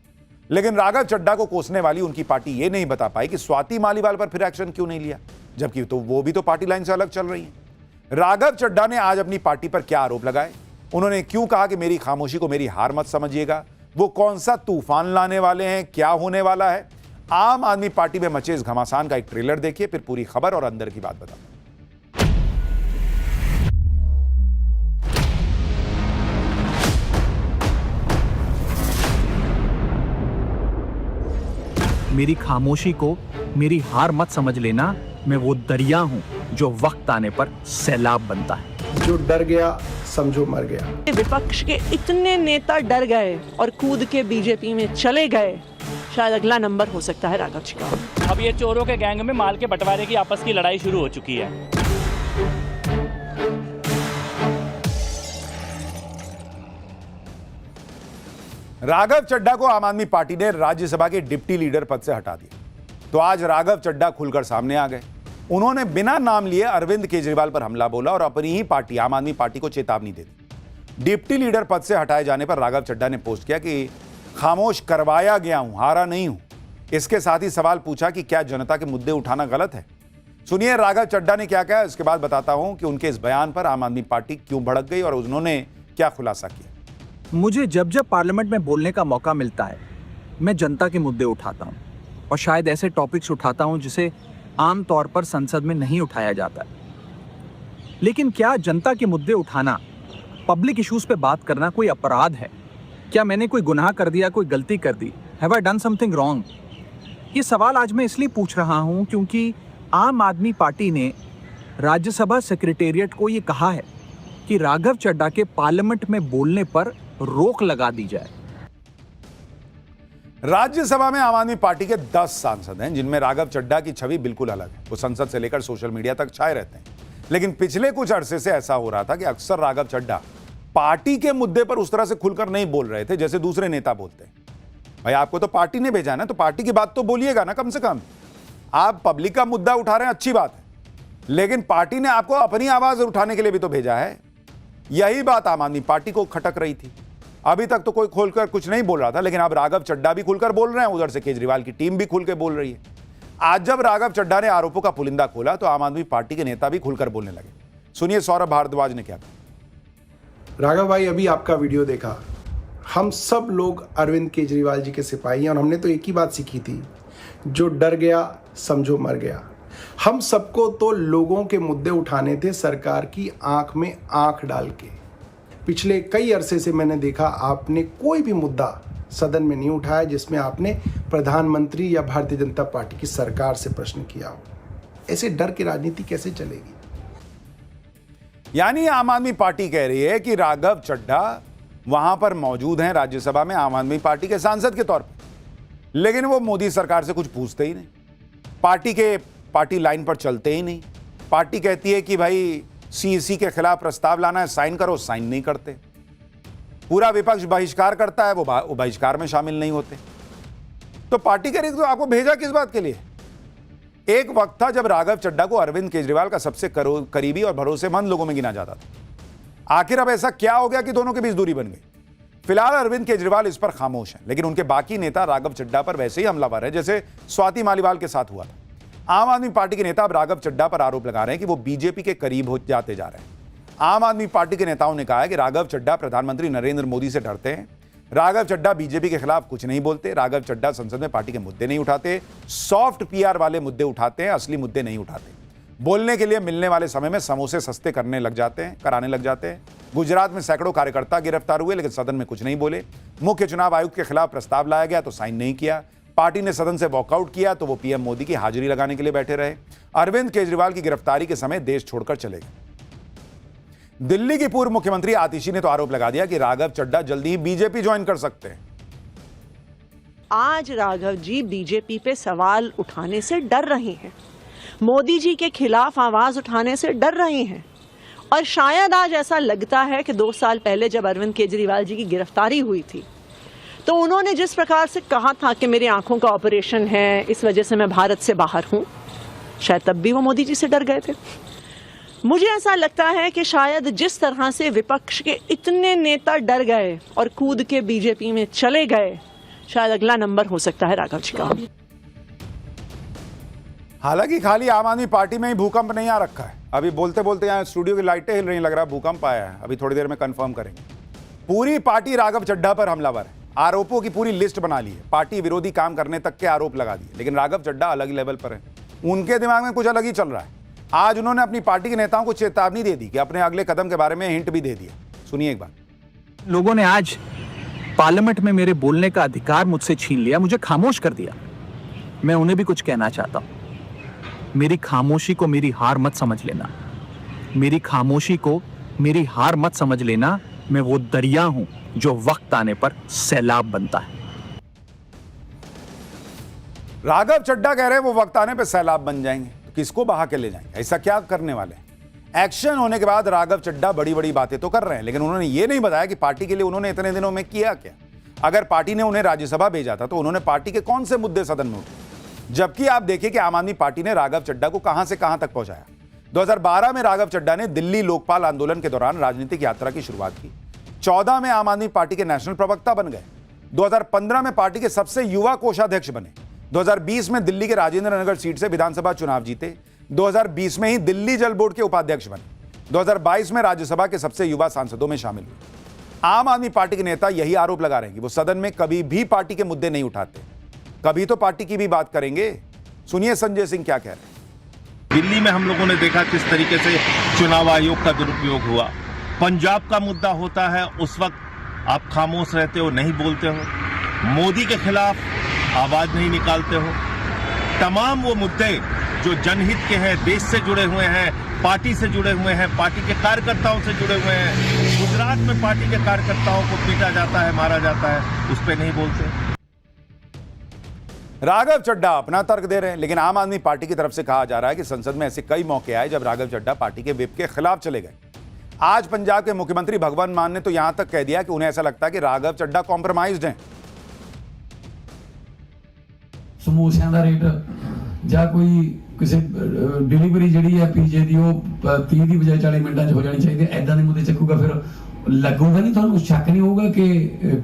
लेकिन राघव चड्ढा को कोसने वाली उनकी पार्टी ये नहीं बता पाई कि स्वाति मालीवाल पर फिर एक्शन क्यों नहीं लिया, जबकि तो वो भी तो पार्टी लाइन से अलग चल रही है। राघव चड्ढा ने आज अपनी पार्टी पर क्या आरोप लगाए? उन्होंने क्यों कहा कि मेरी खामोशी को मेरी हार मत समझिएगा? वो कौन सा तूफान लाने वाले हैं? क्या होने वाला है? आम आदमी पार्टी में मचे इस घमासान का एक ट्रेलर देखिए, फिर पूरी खबर और अंदर की बात बताता हूं। मेरी खामोशी को मेरी हार मत समझ लेना। मैं वो दरिया हूं जो वक्त आने पर सैलाब बनता है। जो डर गया समझो मर गया। विपक्ष के इतने नेता डर गए और कूद के बीजेपी में चले गए, शायद अगला नंबर हो सकता है राघव जी का। अब ये चोरों के गैंग में माल के बंटवारे की आपस की लड़ाई शुरू हो चुकी है। राघव चड्ढा को आम आदमी पार्टी ने राज्यसभा के डिप्टी लीडर पद से हटा दिया, तो आज राघव चड्ढा खुलकर सामने आ गए। उन्होंने बिना नाम लिए अरविंद केजरीवाल पर हमला बोला और अपनी ही पार्टी आम आदमी पार्टी को चेतावनी दे दी। डिप्टी लीडर पद से हटाए जाने पर राघव चड्ढा ने पोस्ट किया कि खामोश करवाया गया हूं, हारा नहीं हूं। इसके साथ ही सवाल पूछा कि क्या जनता के मुद्दे उठाना गलत है? सुनिए राघव चड्ढा ने क्या कहा, इसके बाद बताता हूं कि उनके इस बयान पर आम आदमी पार्टी क्यों भड़क गई और उन्होंने क्या खुलासा किया। मुझे जब जब पार्लियामेंट में बोलने का मौका मिलता है, मैं जनता के मुद्दे उठाता हूं और शायद ऐसे टॉपिक्स उठाता हूं जिसे आम तौर पर संसद में नहीं उठाया जाता है। लेकिन क्या जनता के मुद्दे उठाना, पब्लिक इश्यूज पे बात करना कोई अपराध है? क्या मैंने कोई गुनाह कर दिया, कोई गलती कर दी? Have I done something wrong? ये सवाल आज मैं इसलिए पूछ रहा हूं क्योंकि आम आदमी पार्टी ने राज्यसभा सेक्रेटेरिएट को ये कहा है कि राघव चड्ढा के पार्लियामेंट में बोलने पर रोक लगा दी जाए। राज्यसभा में आम आदमी पार्टी के 10 सांसद हैं जिनमें राघव चड्ढा की छवि बिल्कुल अलग है। वो संसद से लेकर सोशल मीडिया तक छाए रहते हैं, लेकिन पिछले कुछ अरसे से ऐसा हो रहा था कि अक्सर राघव चड्ढा पार्टी के मुद्दे पर उस तरह से खुलकर नहीं बोल रहे थे जैसे दूसरे नेता बोलते हैं। भाई आपको तो पार्टी ने भेजा ना, तो पार्टी की बात तो बोलिएगा ना। कम से कम आप पब्लिक का मुद्दा उठा रहे हैं, अच्छी बात है, लेकिन पार्टी ने आपको अपनी आवाज उठाने के लिए भी तो भेजा है। यही बात आम आदमी पार्टी को खटक रही थी। अभी तक तो कोई खोलकर कुछ नहीं बोल रहा था, लेकिन अब राघव चड्ढा भी खुलकर बोल रहे हैं, उधर से केजरीवाल की टीम भी खुल के बोल रही है। आज जब राघव चड्ढा ने आरोपों का पुलिंदा खोला तो आम आदमी पार्टी के नेता भी खुलकर बोलने लगे। सुनिए सौरभ भारद्वाज ने क्या कहा। राघव भाई, अभी आपका वीडियो देखा, हम सब लोग अरविंद केजरीवाल जी के सिपाही हैं और हमने तो एक ही बात सीखी थी, जो डर गया समझो मर गया। हम सबको तो लोगों के मुद्दे उठाने थे, सरकार की आंख में आंख डाल के। पिछले कई अरसे से मैंने देखा आपने कोई भी मुद्दा सदन में नहीं उठाया जिसमें आपने प्रधानमंत्री या भारतीय जनता पार्टी की सरकार से प्रश्न किया हो। ऐसे डर की राजनीति कैसे चलेगी? यानी आम आदमी पार्टी कह रही है कि राघव चड्ढा वहां पर मौजूद हैं राज्यसभा में आम आदमी पार्टी के सांसद के तौर पर, लेकिन वो मोदी सरकार से कुछ पूछते ही नहीं, पार्टी लाइन पर चलते ही नहीं। पार्टी कहती है कि भाई सीईसी के खिलाफ प्रस्ताव लाना है, साइन करो, साइन नहीं करते। पूरा विपक्ष बहिष्कार करता है, वो बहिष्कार में शामिल नहीं होते। तो पार्टी कह रही तो आपको भेजा किस बात के लिए? एक वक्त था जब राघव चड्ढा को अरविंद केजरीवाल का सबसे करीबी और भरोसेमंद लोगों में गिना जाता था। आखिर अब ऐसा क्या हो गया कि दोनों के बीच दूरी बन गई? फिलहाल अरविंद केजरीवाल इस पर खामोश हैं, लेकिन उनके बाकी नेता राघव चड्ढा पर वैसे ही हमलावर है जैसे स्वाति मालीवाल के साथ हुआ था। आम आदमी पार्टी के नेता अब राघव चड्ढा पर आरोप लगा रहे हैं कि वो बीजेपी के करीब हो जाते जा रहे हैं। आम आदमी पार्टी के नेताओं ने कहा है कि राघव चड्ढा प्रधानमंत्री नरेंद्र मोदी से डरते हैं। राघव चड्ढा बीजेपी के खिलाफ कुछ नहीं बोलते। राघव चड्ढा संसद में पार्टी के मुद्दे नहीं उठाते, सॉफ्ट पीआर वाले मुद्दे उठाते हैं, असली मुद्दे नहीं उठाते। बोलने के लिए मिलने वाले समय में समोसे सस्ते कराने लग जाते हैं। गुजरात में सैकड़ों कार्यकर्ता गिरफ्तार हुए, लेकिन सदन में कुछ नहीं बोले। मुख्य चुनाव आयुक्त के खिलाफ प्रस्ताव लाया गया तो साइन नहीं किया। पार्टी ने सदन से वॉकआउट किया तो वो पीएम मोदी की हाजिरी लगाने के लिए बैठे रहे। अरविंद केजरीवाल की गिरफ्तारी के समय देश छोड़कर चले गए। दिल्ली की पूर्व मुख्यमंत्री आतिशी ने तो आरोप लगा दिया कि राघव चड्ढा जल्दी ही बीजेपी ज्वाइन कर सकते हैं। आज राघव जी बीजेपी पे सवाल उठाने से डर रहे हैं, मोदी जी के खिलाफ आवाज उठाने से डर रहे हैं। और शायद आज ऐसा लगता है कि 2 साल पहले जब अरविंद केजरीवाल जी की गिरफ्तारी हुई थी तो उन्होंने जिस प्रकार से कहा था कि मेरी आंखों का ऑपरेशन है, इस वजह से मैं भारत से बाहर हूं, शायद तब भी वो मोदी जी से डर गए थे। मुझे ऐसा लगता है कि शायद जिस तरह से विपक्ष के इतने नेता डर गए और कूद के बीजेपी में चले गए, शायद अगला नंबर हो सकता है राघव जी का। हालांकि खाली आम आदमी पार्टी में ही भूकंप नहीं आ रखा है। अभी बोलते बोलते यहाँ स्टूडियो की लाइटें हिल रही, लग रहा भूकंप आया है। अभी थोड़ी देर में कंफर्म करेंगे। पूरी पार्टी राघव चड्ढा पर हमलावर है। आरोपों की पूरी लिस्ट बना ली है, पार्टी विरोधी काम करने तक के आरोप लगा दिए, लेकिन राघव चड्ढा अलग लेवल पर है। उनके दिमाग में कुछ अलग ही चल रहा है। आज उन्होंने अपनी पार्टी के नेताओं को चेतावनी दे दी कि अपने अगले कदम के बारे में हिंट भी दे दिया। सुनिए एक बार। लोगों ने आज पार्लियामेंट में मेरे बोलने का अधिकार मुझसे छीन लिया, मुझे खामोश कर दिया। मैं उन्हें भी कुछ कहना चाहता हूं। मेरी खामोशी को मेरी हार मत समझ लेना। मेरी खामोशी को मेरी हार मत समझ लेना। मैं वो दरिया हूं जो वक्त आने पर सैलाब बनता है। राघव चड्ढा कह रहे हैं वो वक्त आने पर सैलाब बन जाएंगे, तो किसको बहा के ले जाएंगे? ऐसा क्या करने वाले हैं? एक्शन होने के बाद राघव चड्ढा बड़ी बड़ी बातें तो कर रहे हैं, लेकिन उन्होंने ये नहीं बताया कि पार्टी के लिए उन्होंने इतने दिनों में किया क्या। अगर पार्टी ने उन्हें राज्यसभा भेजा था तो उन्होंने पार्टी के कौन से मुद्दे सदन में उठाए? जबकि आप देखिए कि आम आदमी पार्टी ने राघव चड्ढा को कहां से कहां तक पहुंचाया। 2012 में राघव चड्ढा ने दिल्ली लोकपाल आंदोलन के दौरान राजनीतिक यात्रा की शुरुआत की। 14 में आम आदमी पार्टी के नेशनल प्रवक्ता बन गए। 2015 में पार्टी के सबसे युवा कोषाध्यक्ष बने। 2020 में दिल्ली के राजेंद्र नगर सीट से विधानसभा चुनाव जीते। 2020 में ही दिल्ली जल बोर्ड के उपाध्यक्ष बने। 2022 में राज्यसभा के सबसे युवा सांसदों में शामिल हुए। आम आदमी पार्टी के नेता यही आरोप लगा रहे हैं कि वो सदन में कभी भी पार्टी के मुद्दे नहीं उठाते। कभी तो पार्टी की भी बात करेंगे। सुनिए संजय सिंह क्या कह रहे हैं। दिल्ली में हम लोगों ने देखा किस तरीके से चुनाव आयोग का दुरुपयोग हुआ। पंजाब का मुद्दा होता है, उस वक्त आप खामोश रहते हो, नहीं बोलते हो, मोदी के खिलाफ आवाज नहीं निकालते हो। तमाम वो मुद्दे जो जनहित के हैं, देश से जुड़े हुए हैं, पार्टी से जुड़े हुए हैं, पार्टी के कार्यकर्ताओं से जुड़े हुए हैं। गुजरात में पार्टी के कार्यकर्ताओं को पीटा जाता है, मारा जाता है, उस पर नहीं बोलते। राघव चड्ढा अपना तर्क दे रहे हैं, लेकिन आम आदमी पार्टी की तरफ से कहा जा रहा है कि संसद में ऐसे कई मौके आए जब राघव चड्ढा पार्टी के विप के खिलाफ चले गए। आज पंजाब के मुख्यमंत्री भगवंत मान ने तो यहां तक कह दिया कि उन्हें ऐसा लगता है कि राघव चड्ढा कॉम्प्रोमाइज्ड हैं। समोसिਆਂ ਦਾ ਰੇਟ ਜਾਂ ਕੋਈ ਕਿਸੇ ਡਿਲੀਵਰੀ ਜਿਹੜੀ ਹੈ ਪੀਜੇ ਦੀ ਉਹ 30 ਦੀ ਬਜਾਏ 40 ਮਿੰਟਾਂ 'ਚ ਹੋ ਜਾਣੀ ਚਾਹੀਦੀ ਹੈ। ਐਦਾਂ ਦੇ ਮੁੱਦੇ ਚੱਕੂਗਾ ਫਿਰ लगूगा नहीं, ਤੁਹਾਨੂੰ शक नहीं होगा कि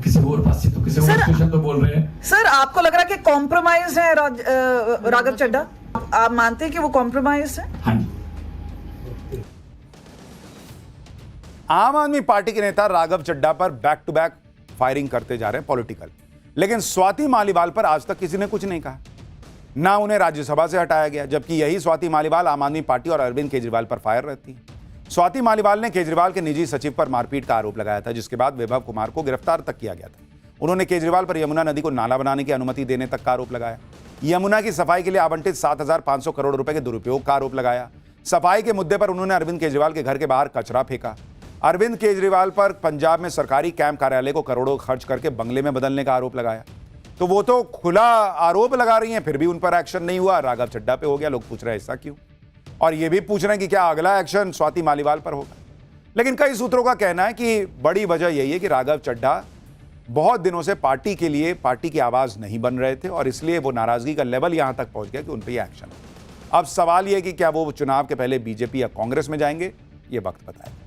किसी और पास से तो किसी और स्टेशन तो बोल रहे हैं। सर आपको लग रहा है कि कॉम्प्रोमाइज है राघव चड्ढा? आप मानते हैं कि वो कॉम्प्रोमाइज है? हाँ जी। आम आदमी पार्टी के नेता राघव चड्ढा पर बैक टू बैक फायरिंग करते जा रहे हैं पॉलिटिकल, लेकिन स्वाति मालीवाल पर आज तक किसी ने कुछ नहीं कहा। ना उन्हें राज्यसभा से हटाया गया, जबकि यही स्वाति मालीवाल आम आदमी पार्टी और अरविंद केजरीवाल पर फायर रहती है। स्वाति मालीवाल ने केजरीवाल के निजी सचिव पर मारपीट का आरोप लगाया था, जिसके बाद वैभव कुमार को गिरफ्तार तक किया गया था। उन्होंने केजरीवाल पर यमुना नदी को नाला बनाने की अनुमति देने तक का आरोप लगाया। यमुना की सफाई के लिए आवंटित 7,500 करोड़ रुपए के दुरुपयोग का आरोप लगाया। सफाई के मुद्दे पर उन्होंने अरविंद केजरीवाल के घर के बाहर कचरा फेंका। अरविंद केजरीवाल पर पंजाब में सरकारी कैंप कार्यालय को करोड़ों खर्च करके बंगले में बदलने का आरोप लगाया। तो वो तो खुला आरोप लगा रही हैं, फिर भी उन पर एक्शन नहीं हुआ। राघव चड्ढा पे हो गया। लोग पूछ रहे हैं ऐसा क्यों, और ये भी पूछ रहे हैं कि क्या अगला एक्शन स्वाति मालीवाल पर होगा। लेकिन कई सूत्रों का कहना है कि बड़ी वजह यही है कि राघव चड्ढा बहुत दिनों से पार्टी के लिए पार्टी की आवाज नहीं बन रहे थे, और इसलिए वो नाराजगी का लेवल यहां तक पहुंच गया कि उन पर यह एक्शन है। अब सवाल यह है कि क्या वो चुनाव के पहले बीजेपी या कांग्रेस में जाएंगे, ये वक्त बताएगा।